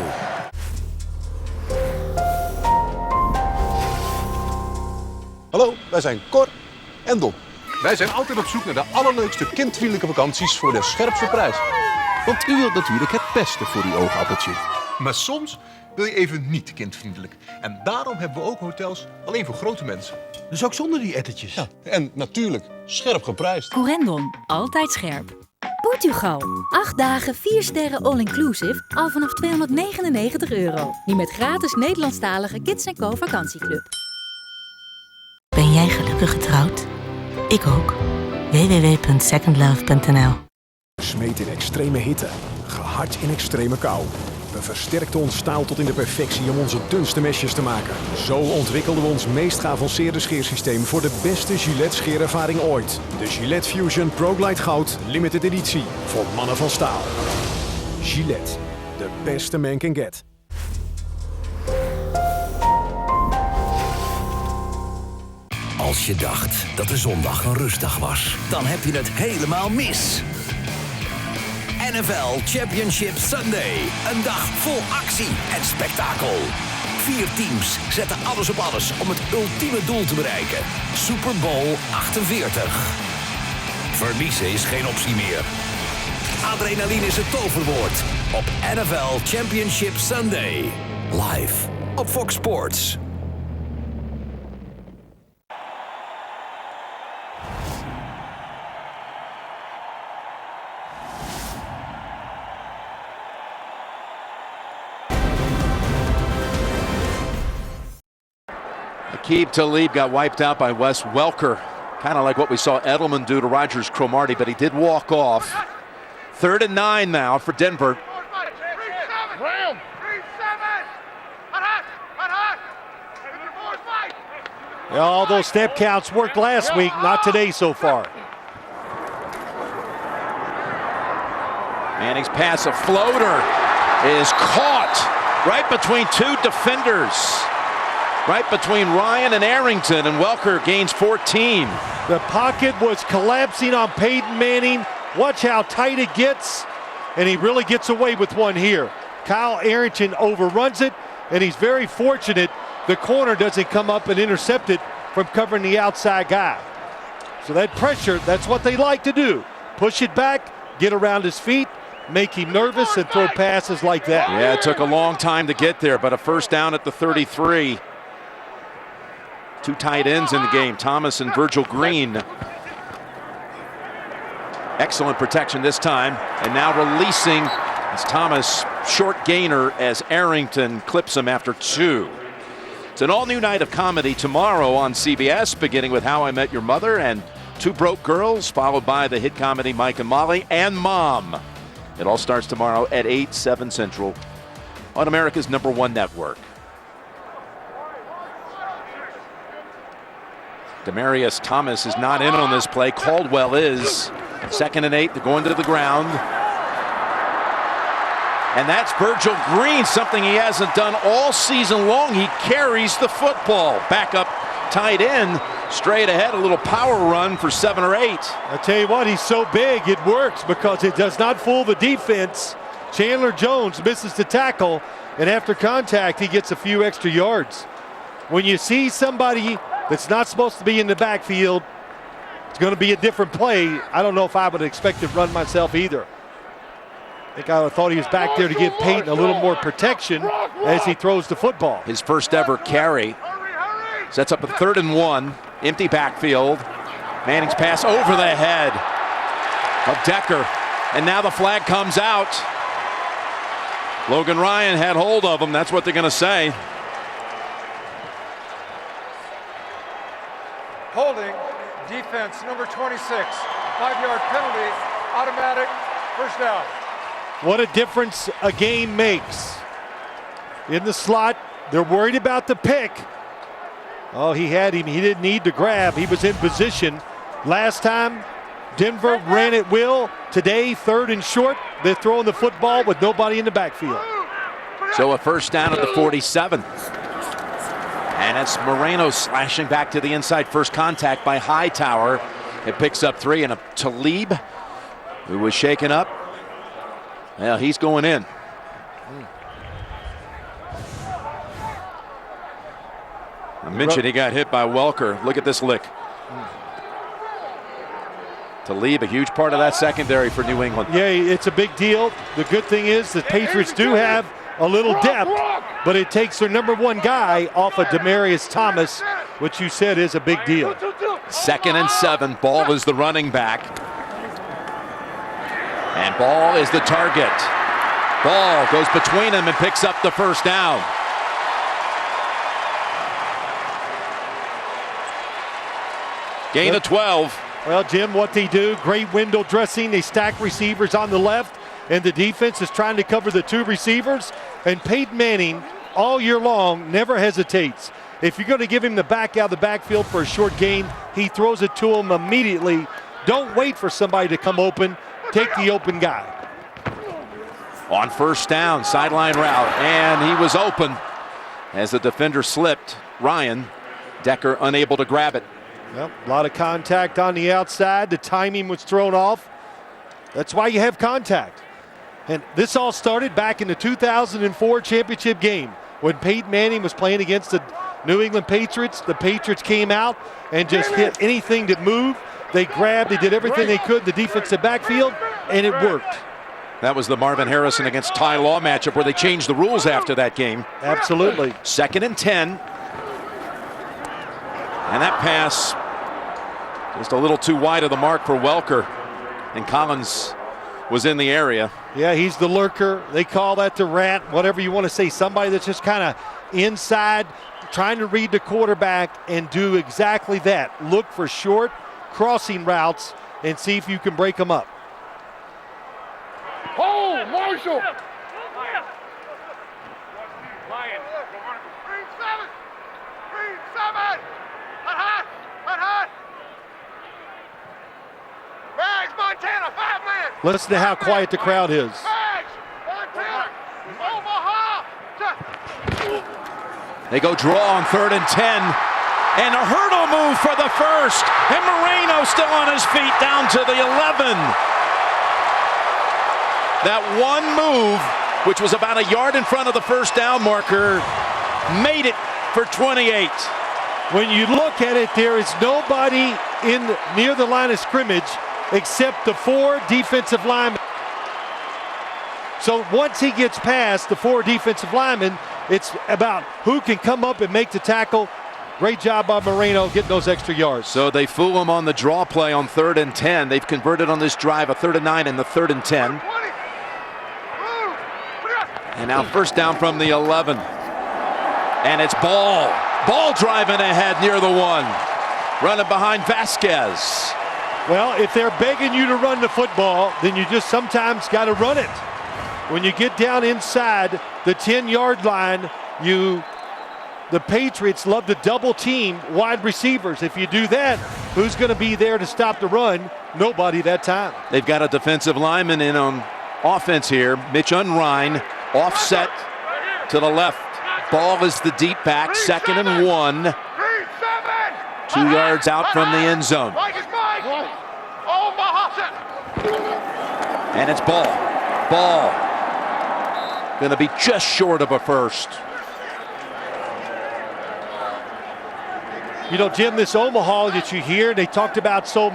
Hallo, wij zijn Cor en Don. Wij zijn altijd op zoek naar de allerleukste kindvriendelijke vakanties voor de scherpste prijs. Want u wilt natuurlijk het beste voor uw oogappeltje. Maar soms wil je even niet kindvriendelijk. En daarom hebben we ook hotels alleen voor grote mensen. Dus ook zonder die ettertjes. Ja, en natuurlijk scherp geprijsd. Corendon, altijd scherp. Portugal, 8 dagen 4 sterren all-inclusive, al vanaf €299. Nu met gratis Nederlandstalige Kids & Co vakantieclub. Ben jij gelukkig getrouwd? Ik ook. www.secondlove.nl. Smeet in extreme hitte, gehard in extreme kou. We versterkten ons staal tot in de perfectie om onze dunste mesjes te maken. Zo ontwikkelden we ons meest geavanceerde scheersysteem voor de beste Gillette scheerervaring ooit. De Gillette Fusion ProGlide Goud Limited Editie voor mannen van staal. Gillette, the best a man can get. Als je dacht dat de zondag een rustdag was, dan heb je het helemaal mis. NFL Championship Sunday. Een dag vol actie en spektakel. 4 teams zetten alles op alles om het ultieme doel te bereiken. Super Bowl 48. Verliezen is geen optie meer. Adrenaline is het toverwoord op NFL Championship Sunday. Live op Fox Sports. Aqib Talib got wiped out by Wes Welker. Kind of like what we saw Edelman do to Rogers Cromartie, but he did walk off. 3rd and 9 now for Denver. Yeah, all those snap counts worked last week, not today so far. Manning's pass, a floater, is caught right between 2 defenders. Right between Ryan and Arrington, and Welker gains 14. The pocket was collapsing on Peyton Manning. Watch how tight it gets, and he really gets away with one here. Kyle Arrington overruns it, and he's very fortunate the corner doesn't come up and intercept it from covering the outside guy. So that pressure, that's what they like to do. Push it back, get around his feet, make him nervous, and throw passes like that. Yeah, it took a long time to get there, but a first down at the 33. 2 tight ends in the game, Thomas and Virgil Green. Excellent protection this time, and now releasing as Thomas, short gainer as Arrington clips him after 2. It's an all-new night of comedy tomorrow on CBS, beginning with How I Met Your Mother and 2 Broke Girls, followed by the hit comedy Mike and Molly and Mom. It all starts tomorrow at 8, 7 Central on America's #1 network. Demaryius Thomas is not in on this play. Caldwell is. 2nd and 8, they're going to the ground. And that's Virgil Green, something he hasn't done all season long. He carries the football. Back up tight end, straight ahead, a little power run for 7 or 8. I tell you what, he's so big, it works because it does not fool the defense. Chandler Jones misses the tackle, and after contact, he gets a few extra yards. When you see somebody that's not supposed to be in the backfield, it's going to be a different play. I don't know if I would expect to run myself either. I think I thought he was back there to give Peyton a little more protection as he throws the football. His first ever carry. Sets up a 3rd and 1, empty backfield. Manning's pass over the head of Decker. And now the flag comes out. Logan Ryan had hold of him. That's what they're going to say. Holding, defense, number 26. 5-yard penalty, automatic, first down. What a difference a game makes. In the slot, they're worried about the pick. Oh, he had him. He didn't need to grab. He was in position. Last time, Denver ran at will. Today, 3rd and short. They're throwing the football with nobody in the backfield. So a first down at the 47. And it's Moreno slashing back to the inside. First contact by Hightower. It picks up 3, and a Talib, who was shaken up. Well, he's going in. I mentioned he got hit by Welker. Look at this lick. Talib, a huge part of that secondary for New England. Yeah, it's a big deal. The good thing is the Patriots do have a little depth, but it takes their number 1 guy off of Demaryius Thomas, which you said is a big deal. 2nd and 7. Ball is the running back. And Ball is the target. Ball goes between them and picks up the first down. Gain of 12. Well, Jim, what they do, great window dressing. They stack receivers on the left, and the defense is trying to cover the 2 receivers. And Peyton Manning, all year long, never hesitates. If you're going to give him the back out of the backfield for a short gain, he throws it to him immediately. Don't wait for somebody to come open. Take the open guy. On first down, sideline route, and he was open as the defender slipped. Ryan, Decker unable to grab it. Yep, a lot of contact on the outside. The timing was thrown off. That's why you have contact. And this all started back in the 2004 championship game when Peyton Manning was playing against the New England Patriots. The Patriots came out and just hit anything that moved. They grabbed, they did everything they could in the defensive backfield, and it worked. That was the Marvin Harrison against Ty Law matchup where they changed the rules after that game. Absolutely. 2nd and 10. And that pass just a little too wide of the mark for Welker. And Collins was in the area. Yeah, he's the lurker. They call that the rat, whatever you want to say. Somebody that's just kind of inside, trying to read the quarterback and do exactly that. Look for short crossing routes and see if you can break them up. Hold, Marshall! Lion. Green 7! Green 7! Hot! Hot! Bags, Montana, 5-man! Listen to how quiet the crowd is. Bags, Montana, Omaha! They go draw on 3rd and 10. And a hurdle move for the first. And Moreno still on his feet down to the 11. That one move, which was about a yard in front of the first down marker, made it for 28. When you look at it, there is nobody near the line of scrimmage except the 4 defensive linemen. So once he gets past the 4 defensive linemen, it's about who can come up and make the tackle. Great job by Moreno getting those extra yards. So they fool him on the draw play on 3rd and 10. They've converted on this drive a 3rd and 9 and the 3rd and 10. And now first down from the 11. And it's Ball. Ball driving ahead near the 1. Running behind Vasquez. Well, if they're begging you to run the football, then you just sometimes got to run it. When you get down inside the 10-yard line, the Patriots love to double team wide receivers. If you do that, who's going to be there to stop the run? Nobody that time. They've got a defensive lineman in on offense here. Mitch Unrein offset to the left. Ball is the deep back, 2nd and 1. 2 yards out from the end zone. And it's Ball. Ball going to be just short of a first. You know, Jim, this Omaha that you hear, they talked about so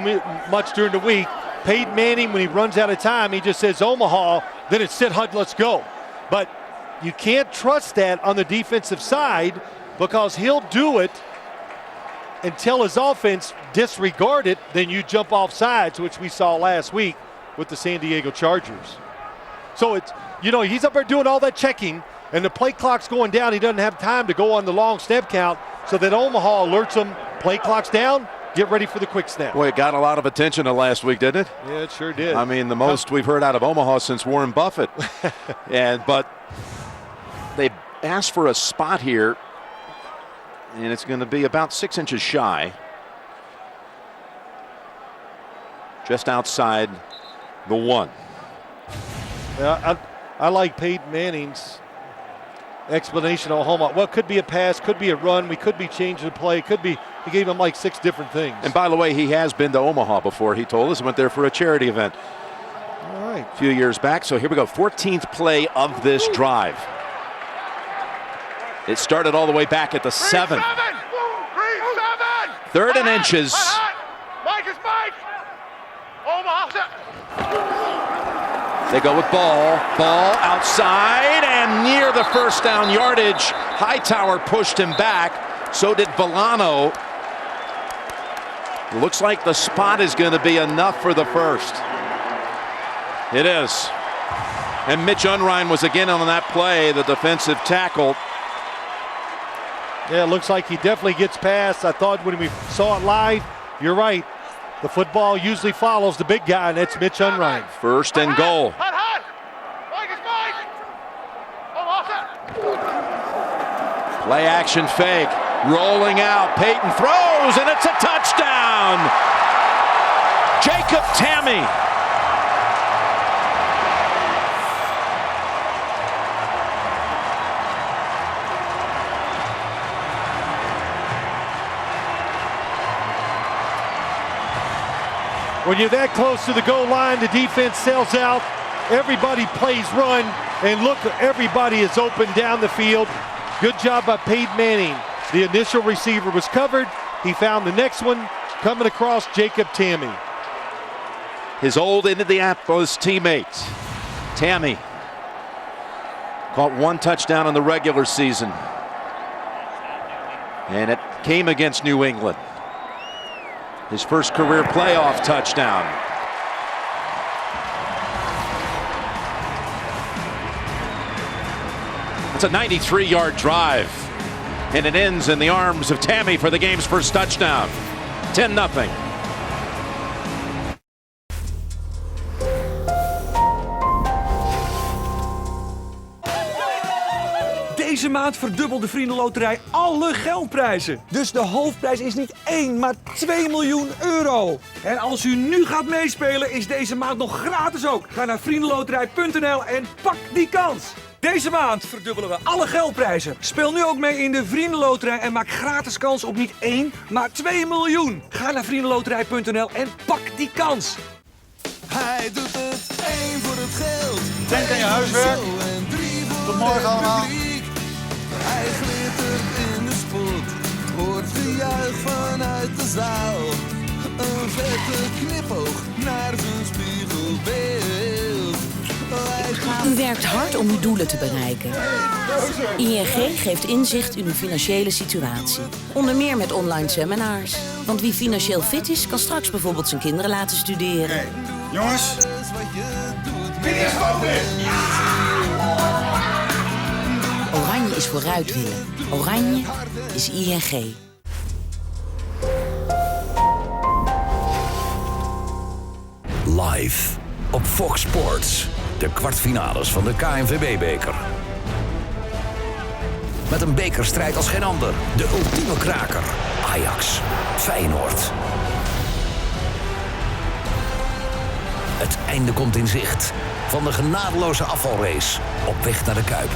much during the week. Peyton Manning, when he runs out of time, he just says Omaha, then it's sit, hut, let's go. But you can't trust that on the defensive side because he'll do it until his offense disregard it, then you jump off sides, which we saw last week with the San Diego Chargers. So You know, he's up there doing all that checking, and the play clock's going down. He doesn't have time to go on the long snap count, so that Omaha alerts him, play clock's down, get ready for the quick snap. Boy, it got a lot of attention last week, didn't it? Yeah, it sure did. I mean, the most we've heard out of Omaha since Warren Buffett. But they asked for a spot here, and it's going to be about 6 inches shy. Just outside the 1. I like Peyton Manning's explanation of Omaha. Well, it could be a pass, could be a run, we could be changing the play, could be, he gave him like 6 different things. And by the way, he has been to Omaha before, he told us. He went there for a charity event a few years back. So here we go, 14th play of this drive. It started all the way back at the 7. 3rd and inches. Mike is Mike. Omaha. They go with Ball outside and near the first down yardage. Hightower pushed him back, so did Villano. Looks like the spot is going to be enough for the first. It is. And Mitch Unrein was again on that play, the defensive tackle. Yeah, it looks like he definitely gets past. I thought when we saw it live, you're right. The football usually follows the big guy, and that's Mitch Unrein. 1st and goal. Play action fake. Rolling out. Peyton throws, and it's a touchdown. Jacob Tammy. When you're that close to the goal line, the defense sells out. Everybody plays run, and look, everybody is open down the field. Good job by Peyton Manning. The initial receiver was covered. He found the next one coming across, Jacob Tammy. His old Indianapolis teammate, Tammy, caught 1 touchdown in the regular season, and it came against New England. His first career playoff touchdown. It's a 93-yard drive, and it ends in the arms of Tammy for the game's first touchdown. 10-0. Deze maand verdubbelt de Vriendenloterij alle geldprijzen. Dus de hoofdprijs is niet 1, maar 2 miljoen euro. En als u nu gaat meespelen, is deze maand nog gratis ook. Ga naar vriendenloterij.nl en pak die kans. Deze maand verdubbelen we alle geldprijzen. Speel nu ook mee in de Vriendenloterij en maak gratis kans op niet 1, maar 2 miljoen. Ga naar vriendenloterij.nl en pak die kans. Hij doet het 1 voor het geld. Denk aan je huiswerk. Tot morgen allemaal. Hij glittert in de spot, hoort gejuich vanuit de zaal. Een vette knipoog naar zijn spiegelbeeld. U werkt hard om uw doelen te bereiken. ING geeft inzicht in uw financiële situatie. Onder meer met online seminars. Want wie financieel fit is, kan straks bijvoorbeeld zijn kinderen laten studeren. Hey, jongens. Oranje is vooruit willen. Oranje is ING. Live op Fox Sports. De kwartfinales van de KNVB-beker. Met een bekerstrijd als geen ander. De ultieme kraker. Ajax. Feyenoord. Het einde komt in zicht. Van de genadeloze afvalrace. Op weg naar de Kuip.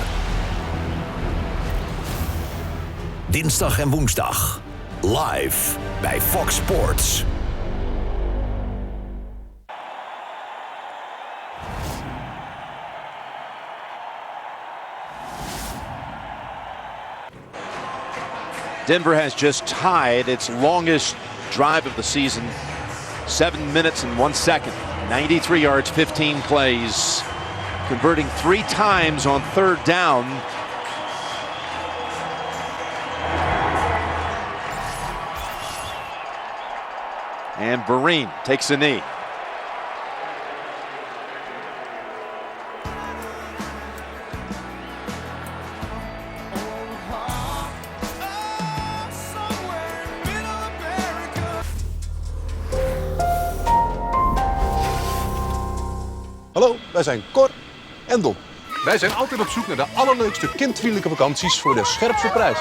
Dinsdag en woensdag. Live bij Fox Sports. Denver has just tied its longest drive of the season. 7 minutes and 1 second. 93 yards, 15 plays. Converting 3 times on 3rd down. And Vereen takes a knee. Hallo, wij zijn Cor en Don. Wij zijn altijd op zoek naar de allerleukste kindvriendelijke vakanties voor de scherpste prijs.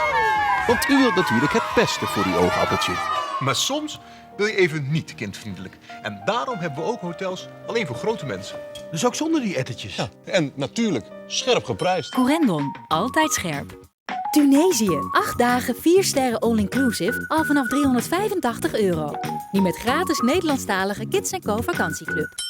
Want u wilt natuurlijk het beste voor uw oogappeltje. Maar soms wil je even niet kindvriendelijk. En daarom hebben we ook hotels alleen voor grote mensen. Dus ook zonder die ettertjes. Ja, en natuurlijk scherp geprijsd. Corendon, altijd scherp. Tunesië, 8 dagen, 4 sterren all-inclusive, al vanaf €385. Nu met gratis Nederlandstalige Kids & Co vakantieclub.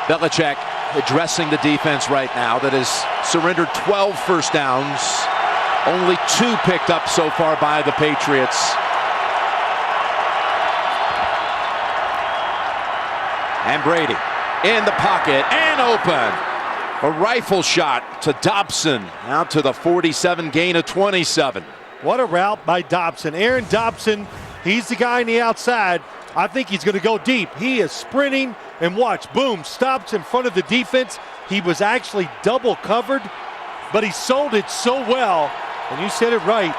Belichick addressing the defense right now that has surrendered 12 first downs. Only 2 picked up so far by the Patriots. And Brady in the pocket and open. A rifle shot to Dobson, out to the 47, gain of 27. What a route by Dobson. Aaron Dobson, he's the guy on the outside. I think he's going to go deep. He is sprinting, and watch, boom, stops in front of the defense. He was actually double covered, but he sold it so well. And you said it right.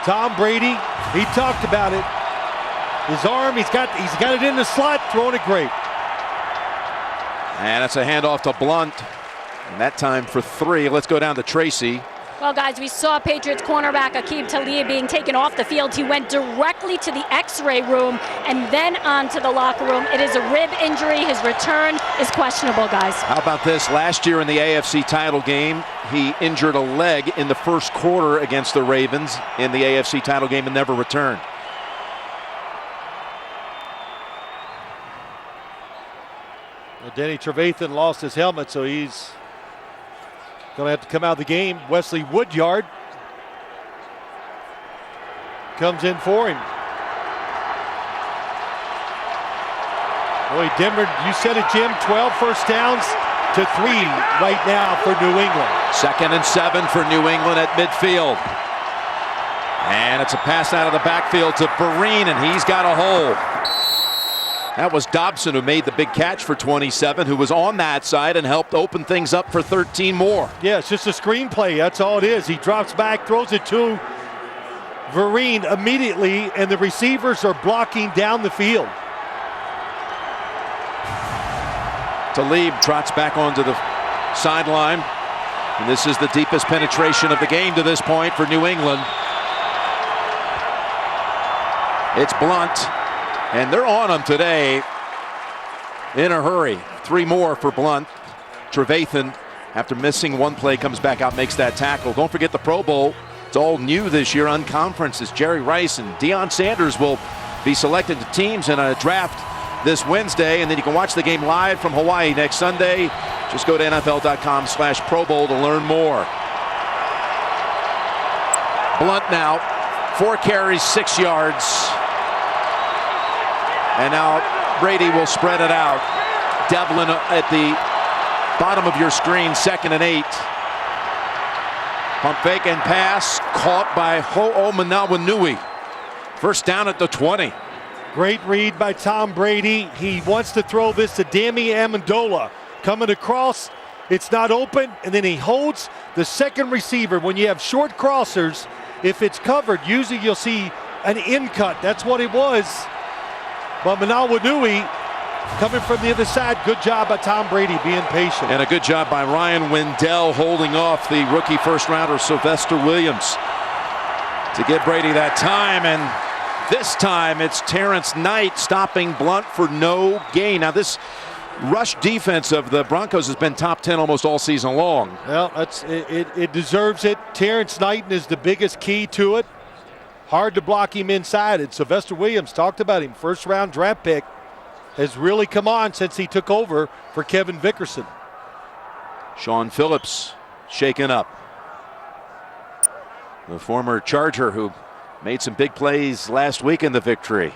Tom Brady, he talked about it. His arm, he's got it in the slot, throwing it great. And it's a handoff to Blunt. And that time for 3. Let's go down to Tracy. Well, guys, we saw Patriots cornerback Aqib Talib being taken off the field. He went directly to the X-ray room and then onto the locker room. It is a rib injury. His return is questionable, guys. How about this? Last year in the AFC title game, he injured a leg in the first quarter against the Ravens in the AFC title game and never returned. Well, Denny Trevathan lost his helmet, so he's going to have to come out of the game. Wesley Woodyard comes in for him. Boy, Denver, you said it, Jim, 12 first downs to 3 right now for New England. 2nd and 7 for New England at midfield. And it's a pass out of the backfield to Vereen, and he's got a hole. That was Dobson who made the big catch for 27, who was on that side and helped open things up for 13 more. Yeah, it's just a screenplay. That's all it is. He drops back, throws it to Vereen immediately, and the receivers are blocking down the field. Talib trots back onto the sideline. And this is the deepest penetration of the game to this point for New England. It's Blunt. And they're on him today in a hurry. 3 more for Blunt. Trevathan, after missing 1 play, comes back out, makes that tackle. Don't forget the Pro Bowl. It's all new this year, unconferences. Jerry Rice and Deion Sanders will be selected to teams in a draft this Wednesday. And then you can watch the game live from Hawaii next Sunday. Just go to NFL.com/Pro Bowl to learn more. Blunt now, 4 carries, 6 yards. And now Brady will spread it out. Devlin at the bottom of your screen, 2nd and 8. Pump fake and pass, caught by Ho'omanawanui. First down at the 20. Great read by Tom Brady. He wants to throw this to Dami Amendola. Coming across, it's not open, and then he holds the second receiver. When you have short crossers, if it's covered, usually you'll see an in cut. That's what it was. But Manawanui coming from the other side. Good job by Tom Brady being patient. And a good job by Ryan Wendell holding off the rookie first rounder Sylvester Williams to get Brady that time. And this time it's Terrence Knight stopping Blunt for no gain. Now this rush defense of the Broncos has been top 10 almost all season long. Well, it deserves it. Terrence Knight is the biggest key to it. Hard to block him inside. And Sylvester Williams, talked about him, first round draft pick, has really come on since he took over for Kevin Vickerson. Sean Phillips shaken up. The former Charger who made some big plays last week in the victory.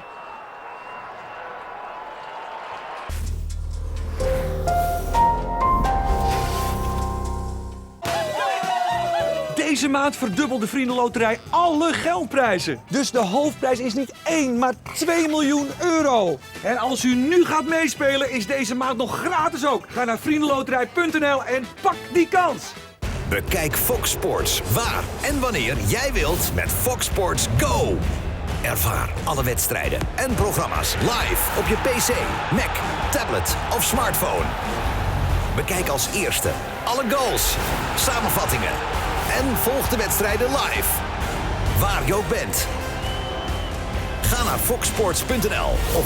Deze maand verdubbelt de Vriendenloterij alle geldprijzen. Dus de hoofdprijs is niet 1, maar 2 miljoen euro. En als u nu gaat meespelen, is deze maand nog gratis ook. Ga naar vriendenloterij.nl en pak die kans. Bekijk Fox Sports waar en wanneer jij wilt met Fox Sports Go. Ervaar alle wedstrijden en programma's live op je PC, Mac, tablet of smartphone. Bekijk als eerste alle goals, samenvattingen en volg de wedstrijden live. Waar je ook bent. Ga naar foxsports.nl of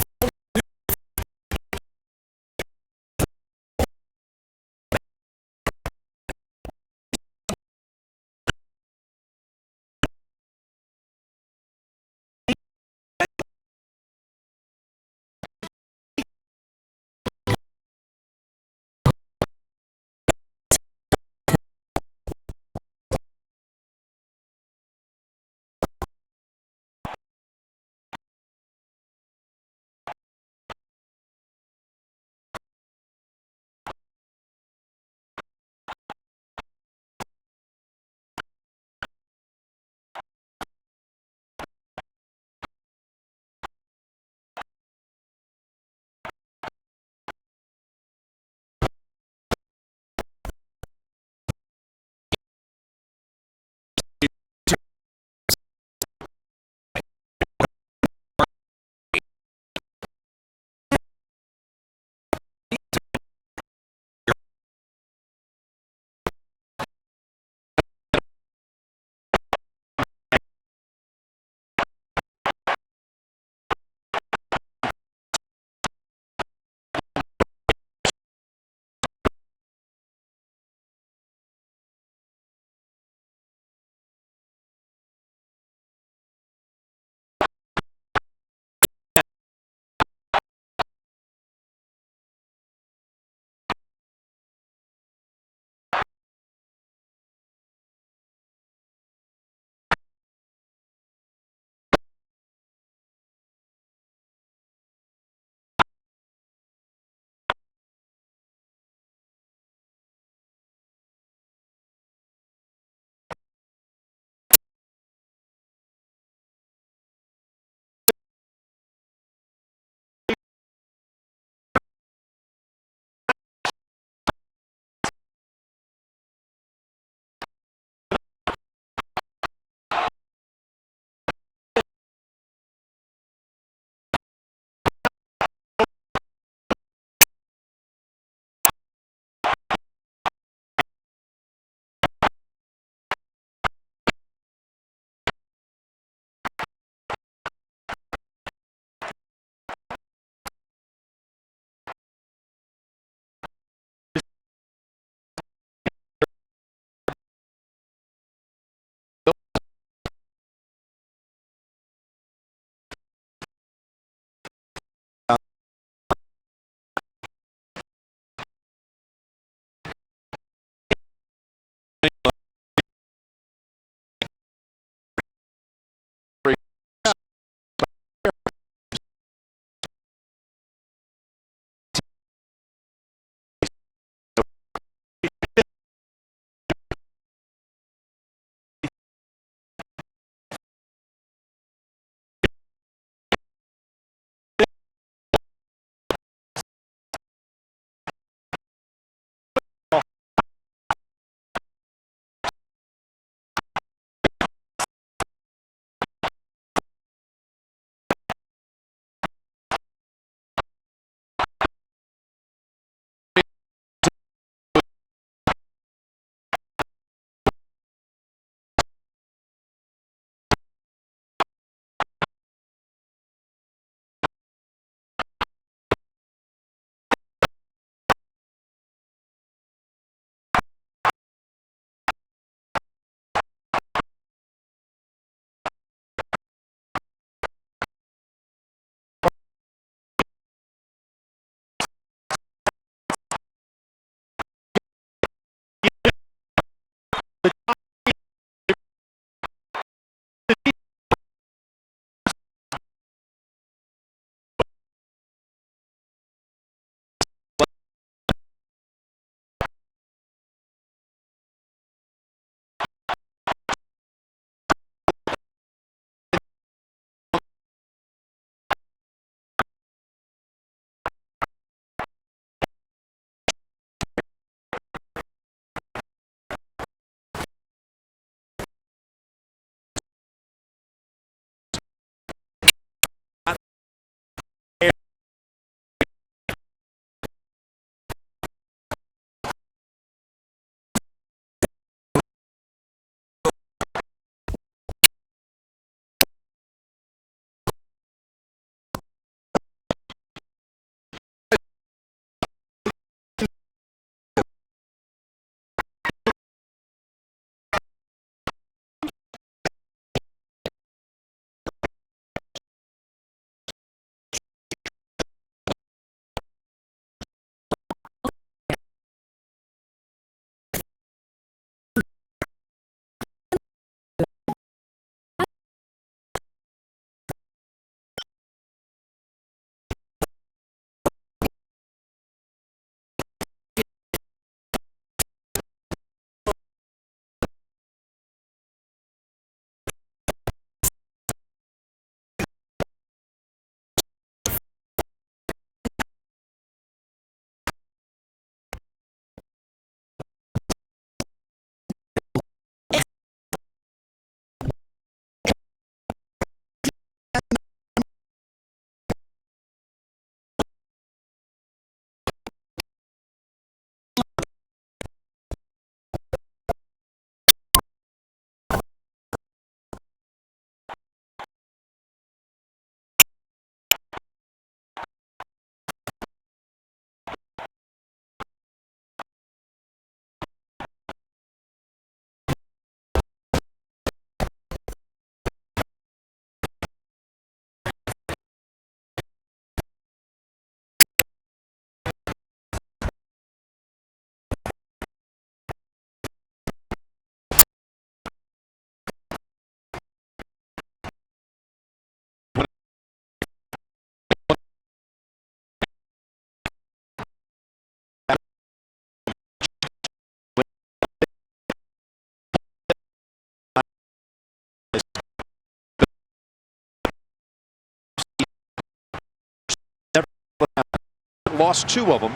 lost 2 of them.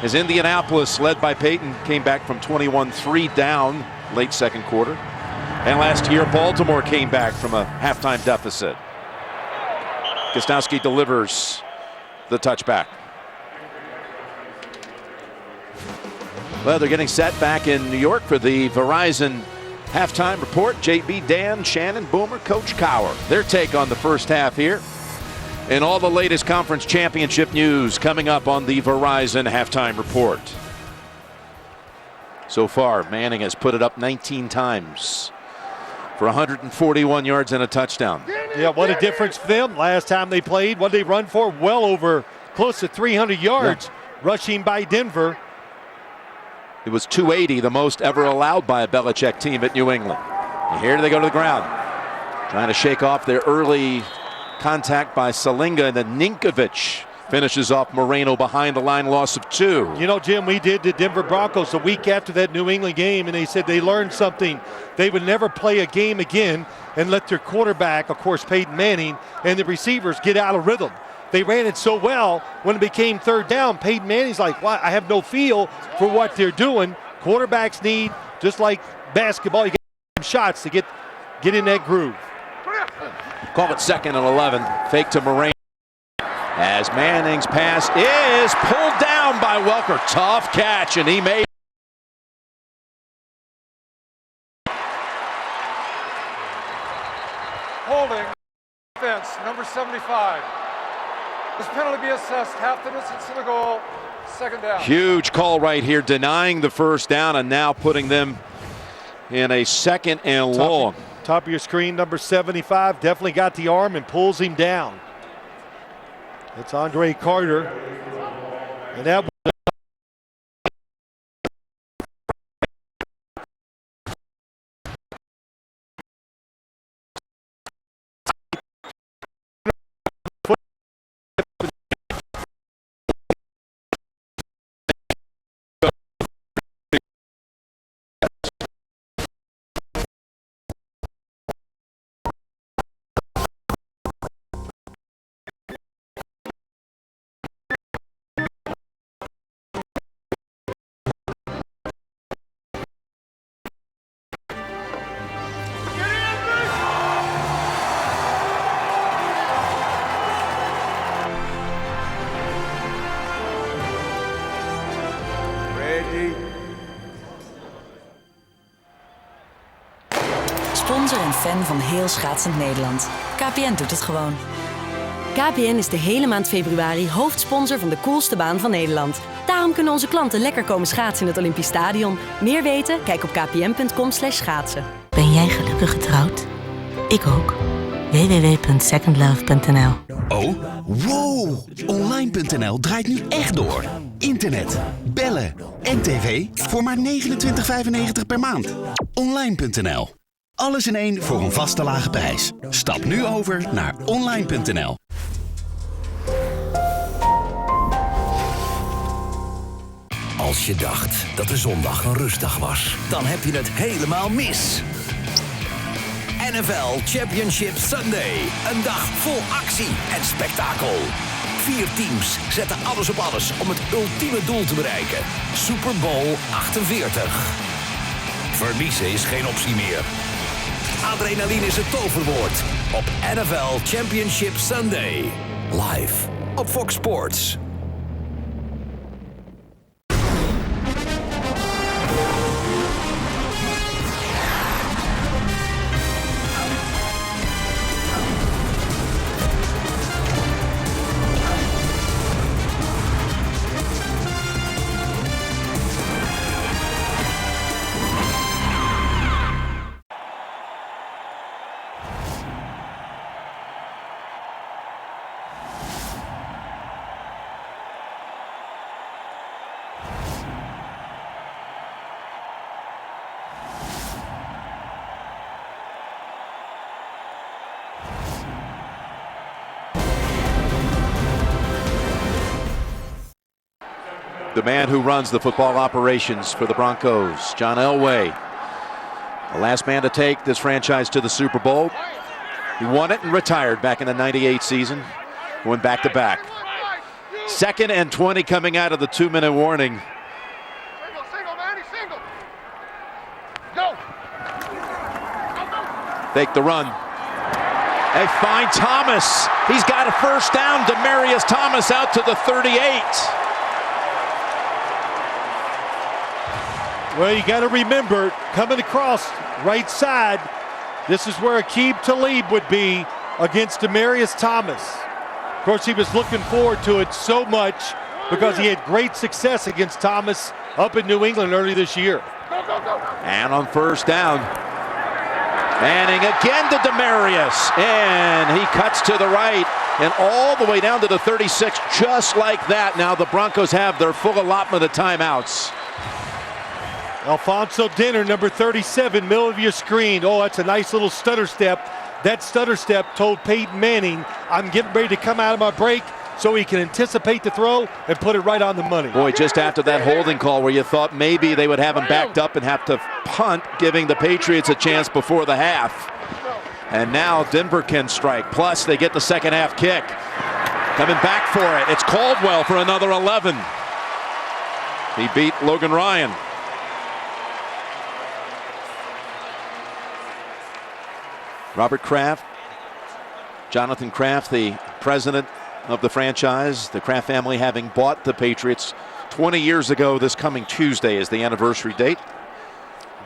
As Indianapolis, led by Peyton, came back from 21-3 down late second quarter. And last year, Baltimore came back from a halftime deficit. Gostowski delivers the touchback. Well, they're getting set back in New York for the Verizon halftime report. JB, Dan, Shannon, Boomer, Coach Cower. Their take on the first half here. And all the latest conference championship news coming up on the Verizon halftime report. So far, Manning has put it up 19 times for 141 yards and a touchdown. Yeah, what a difference for them. Last time they played, what did they run for? Well over close to 300 yards rushing by Denver. It was 280, the most ever allowed by a Belichick team at New England. And here they go to the ground, trying to shake off their early contact by Salinga, and then Ninkovich finishes off Moreno behind the line, loss of 2. You know, Jim, we did the Denver Broncos the week after that New England game, and they said they learned something. They would never play a game again and let their quarterback, of course, Peyton Manning, and the receivers get out of rhythm. They ran it so well, when it became third down, Peyton Manning's like, well, I have no feel for what they're doing. Quarterbacks need, just like basketball, you get some shots to get in that groove. Call it 2nd and 11. Fake to Moreno. As Manning's pass is pulled down by Welker. Tough catch, and he made. Holding offense, number 75. This penalty be assessed half the distance to the goal, 2nd down. Huge call right here, denying the first down and now putting them in a 2nd and long. Top of your screen, number 75, definitely got the arm and pulls him down. It's Andre Carter. And that Sponsor en fan van heel schaatsend Nederland. KPN doet het gewoon. KPN is de hele maand februari hoofdsponsor van de coolste baan van Nederland. Daarom kunnen onze klanten lekker komen schaatsen in het Olympisch Stadion. Meer weten? Kijk op kpn.com/schaatsen. Ben jij gelukkig getrouwd? Ik ook. www.secondlove.nl. Oh, wow! Online.nl draait nu echt door. Internet, bellen en tv voor maar $29,95 per maand. Online.nl. Alles in één voor een vaste lage prijs. Stap nu over naar online.nl. Als je dacht dat de zondag een rustdag was, dan heb je het helemaal mis. NFL Championship Sunday. Een dag vol actie en spektakel. 4 teams zetten alles op alles om het ultieme doel te bereiken. Super Bowl 48. Verliezen is geen optie meer. Adrenaline is het toverwoord op NFL Championship Sunday. Live op Fox Sports. The man who runs the football operations for the Broncos, John Elway. The last man to take this franchise to the Super Bowl. He won it and retired back in the '98 season. Went back-to-back. 2nd and 20 coming out of the 2-minute warning. Single, Manny, single. Go. Take the run. They find Thomas. He's got a first down. Demaryius Thomas out to the 38. Well, you got to remember, coming across right side, this is where Aqib Talib would be against Demaryius Thomas. Of course, he was looking forward to it so much because he had great success against Thomas up in New England early this year. And on first down, Manning again to Demaryius, and he cuts to the right and all the way down to the 36, just like that. Now the Broncos have their full allotment of timeouts. Alfonso Dinner, number 37, middle of your screen. Oh, that's a nice little stutter step. That stutter step told Peyton Manning, I'm getting ready to come out of my break so he can anticipate the throw and put it right on the money. Boy, just after that holding call where you thought maybe they would have him backed up and have to punt, giving the Patriots a chance before the half. And now Denver can strike. Plus, they get the second half kick. Coming back for it. It's Caldwell for another 11. He beat Logan Ryan. Robert Kraft, Jonathan Kraft, the president of the franchise, the Kraft family having bought the Patriots 20 years ago. This coming Tuesday is the anniversary date.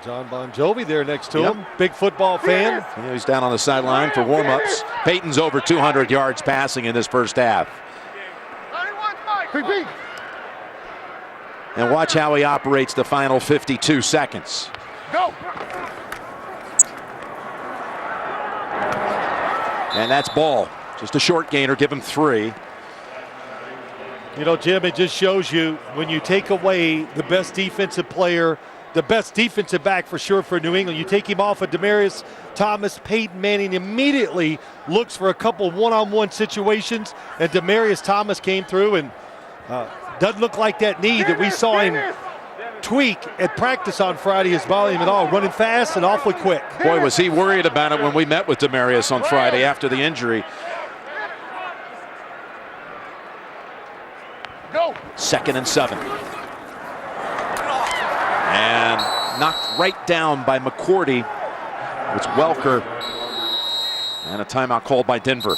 John Bon Jovi there next to him, big football fan. Yeah, he's down on the sideline for warm-ups. Peyton's over 200 yards passing in this first half. And watch how he operates the final 52 seconds. Go. And that's ball. Just a short gainer, give him 3. You know, Jim, it just shows you when you take away the best defensive player, the best defensive back for sure for New England, you take him off of Demaryius Thomas, Peyton Manning immediately looks for a couple one-on-one situations, and Demaryius Thomas came through and doesn't look like that knee that we saw him tweak at practice on Friday is bothering him at all, running fast and awfully quick. Boy, was he worried about it when we met with Demaryius on Friday after the injury. Go. 2nd and 7. And knocked right down by McCourty. It's Welker. And a timeout called by Denver.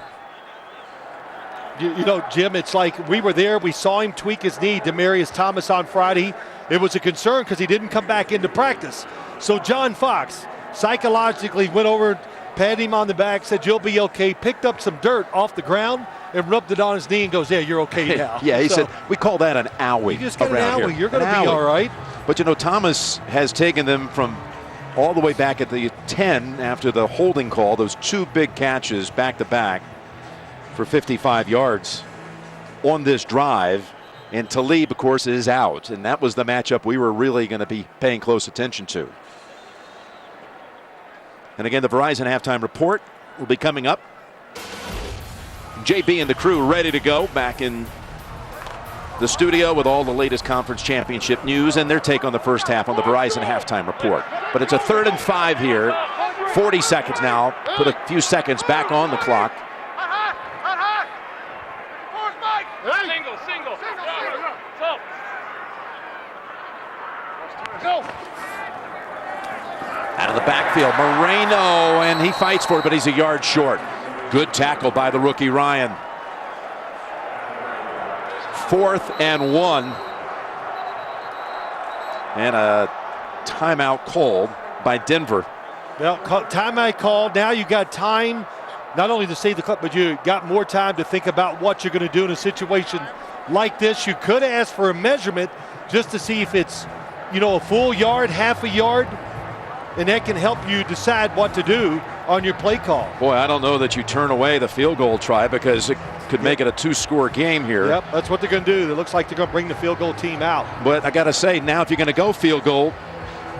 You know, Jim, it's like we were there. We saw him tweak his knee, Demaryius Thomas, on Friday. It was a concern because he didn't come back into practice. So John Fox psychologically went over, patted him on the back, said, you'll be okay, picked up some dirt off the ground and rubbed it on his knee and goes, yeah, you're okay now. Yeah, he said, we call that an owie. You just got an owie. You're going to be all right. But, you know, Thomas has taken them from all the way back at the 10 after the holding call, those 2 big catches back-to-back for 55 yards on this drive. And Talib, of course, is out. And that was the matchup we were really going to be paying close attention to. And again, the Verizon halftime report will be coming up. JB and the crew ready to go back in the studio with all the latest conference championship news and their take on the first half on the Verizon halftime report. But it's a 3rd and 5 here. 40 seconds now. Put a few seconds back on the clock. Single. Go. Out of the backfield, Moreno, and he fights for it, but he's a yard short. Good tackle by the rookie Ryan. 4th and 1. And a timeout called by Denver. Well, timeout called. Now you got time not only to save the clock, but you got more time to think about what you're going to do in a situation like this. You could ask for a measurement just to see if it's, you know, a full yard, half a yard, and that can help you decide what to do on your play call. Boy, I don't know that you turn away the field goal try because it could make it a 2-score game here. Yep, that's what they're going to do. It looks like they're going to bring the field goal team out. But I got to say, now if you're going to go field goal,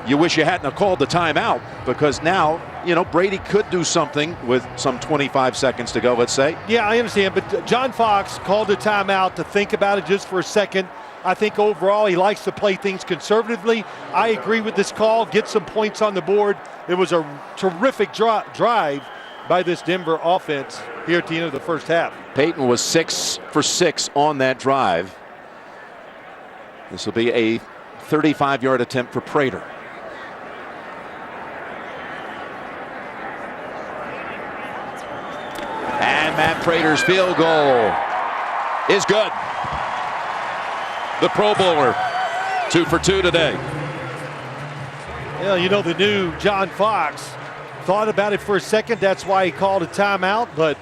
you wish you hadn't have called the timeout because now, you know, Brady could do something with some 25 seconds to go, let's say. Yeah, I understand, but John Fox called the timeout to think about it just for a second. I think overall he likes to play things conservatively. I agree with this call. Get some points on the board. It was a terrific drive by this Denver offense here at the end of the first half. Peyton was 6 for 6 on that drive. This will be a 35-yard attempt for Prater. And Matt Prater's field goal is good. The Pro Bowler, 2 for 2 today. Yeah, you know, the new John Fox thought about it for a second. That's why he called a timeout, but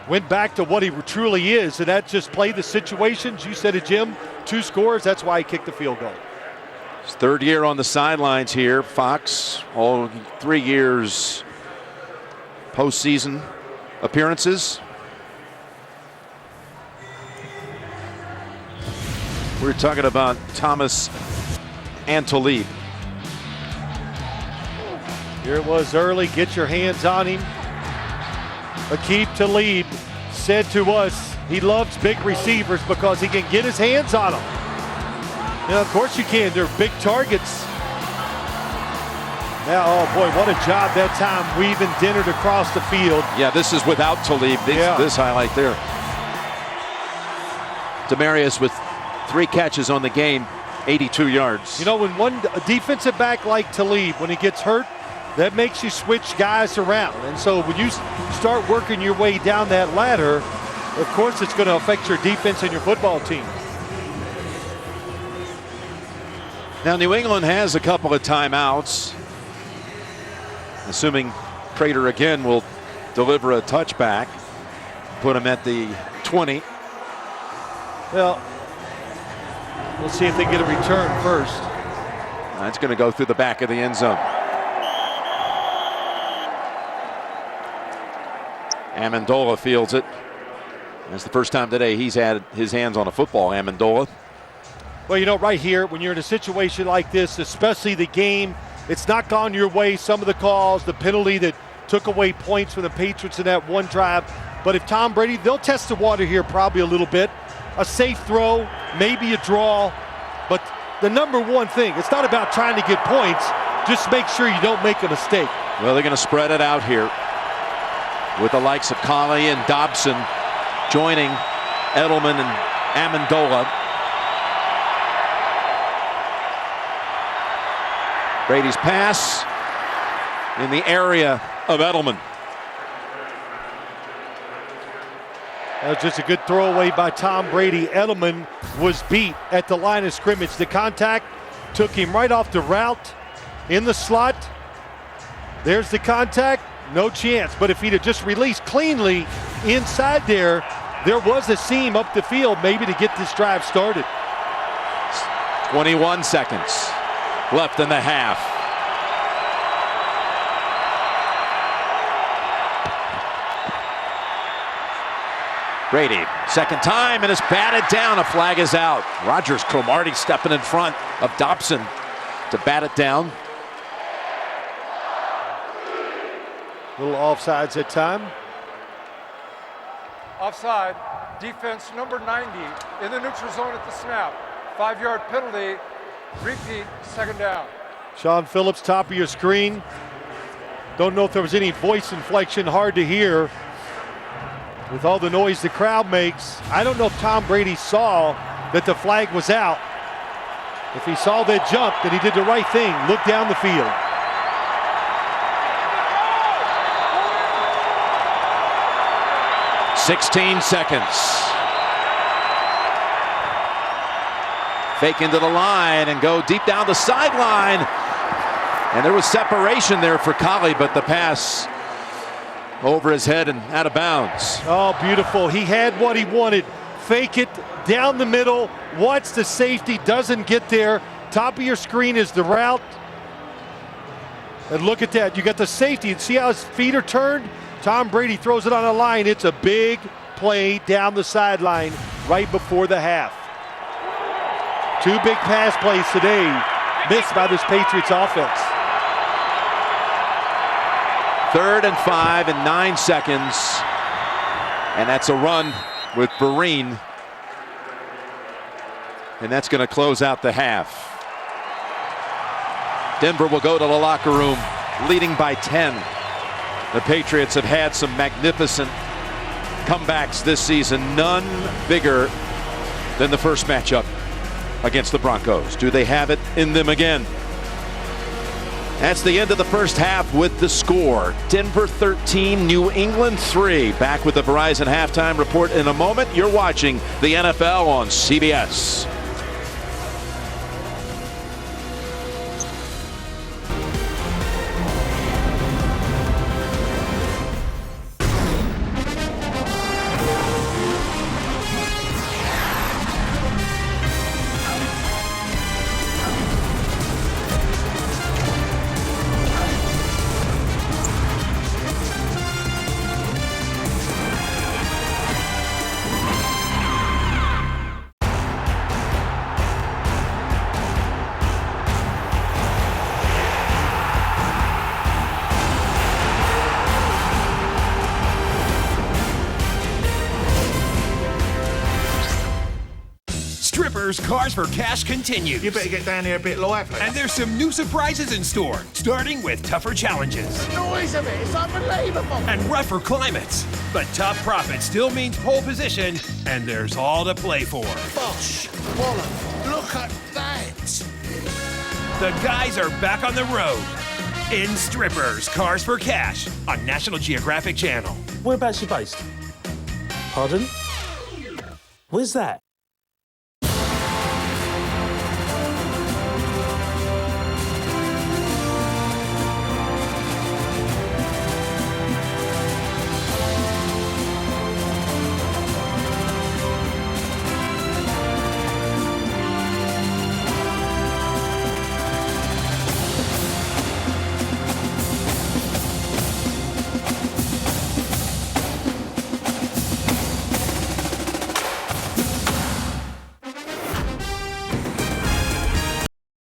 went back to what he truly is, and that just play the situations. You said it, Jim, 2 scores. That's why he kicked the field goal. His 3rd year on the sidelines here. Fox, all 3 years postseason appearances. We're talking about Thomas and Talib. Here it was early. Get your hands on him. Aqib Talib said to us he loves big receivers because he can get his hands on them. Now, of course you can. They're big targets. Now, oh boy, what a job that time weaving Dennard across the field. Yeah, this is without Talib. This highlight there. Demarius with 3 catches on the game, 82 yards. You know, when a defensive back like Talib, when he gets hurt, that makes you switch guys around. And so when you start working your way down that ladder, of course it's going to affect your defense and your football team. Now New England has a couple of timeouts. Assuming Prater again will deliver a touchback. Put him at the 20. Well, we'll see if they get a return first. That's going to go through the back of the end zone. Amendola fields it. It's the first time today he's had his hands on a football, Amendola. Well, you know, right here, when you're in a situation like this, especially the game, it's not gone your way. Some of the calls, the penalty that took away points from the Patriots in that one drive. But if Tom Brady, they'll test the water here probably a little bit. A safe throw, maybe a draw. But the number one thing, it's not about trying to get points. Just make sure you don't make a mistake. Well, they're going to spread it out here with the likes of Colley and Dobson joining Edelman and Amendola. Brady's pass in the area of Edelman. That was just a good throwaway by Tom Brady. Edelman was beat at the line of scrimmage. The contact took him right off the route in the slot. There's the contact, no chance. But if he'd have just released cleanly inside there was a seam up the field maybe to get this drive started. 21 seconds left in the half. Brady, second time, and is batted down. A flag is out. Rogers Cromartie stepping in front of Dobson to bat it down. Little offsides at time. Offside, defense number 90 in the neutral zone at the snap. 5-yard penalty, repeat, second down. Sean Phillips, top of your screen. Don't know if there was any voice inflection, hard to hear. With all the noise the crowd makes, I don't know if Tom Brady saw that the flag was out. If he saw that jump, then he did the right thing, look down the field. "16 seconds. Fake into the line and go deep down the sideline. And there was separation there for Colley, but the pass over his head and out of bounds. Oh, beautiful. He had what he wanted. Fake it down the middle. Watch the safety, doesn't get there. Top of your screen is the route. And look at that. You got the safety. See how his feet are turned? Tom Brady throws it on a line. It's a big play down the sideline right before the half. 2 big pass plays today missed by this Patriots offense. 3rd and 5 in 9 seconds. And that's a run with Vereen. And that's going to close out the half. Denver will go to the locker room leading by 10. The Patriots have had some magnificent comebacks this season, none bigger than the first matchup against the Broncos. Do they have it in them again? That's the end of the first half with the score. Denver 13, New England 3. Back with the Verizon halftime report in a moment. You're watching the NFL on CBS. Strippers Cars for Cash continues. You better get down here a bit lively. And there's some new surprises in store, starting with tougher challenges. The noise of it is unbelievable. And rougher climates. But top profit still means pole position, and there's all to play for. Bosh, Wallop, look at that. The guys are back on the road. In Strippers Cars for Cash on National Geographic Channel. Whereabouts you based? Pardon? Where's that?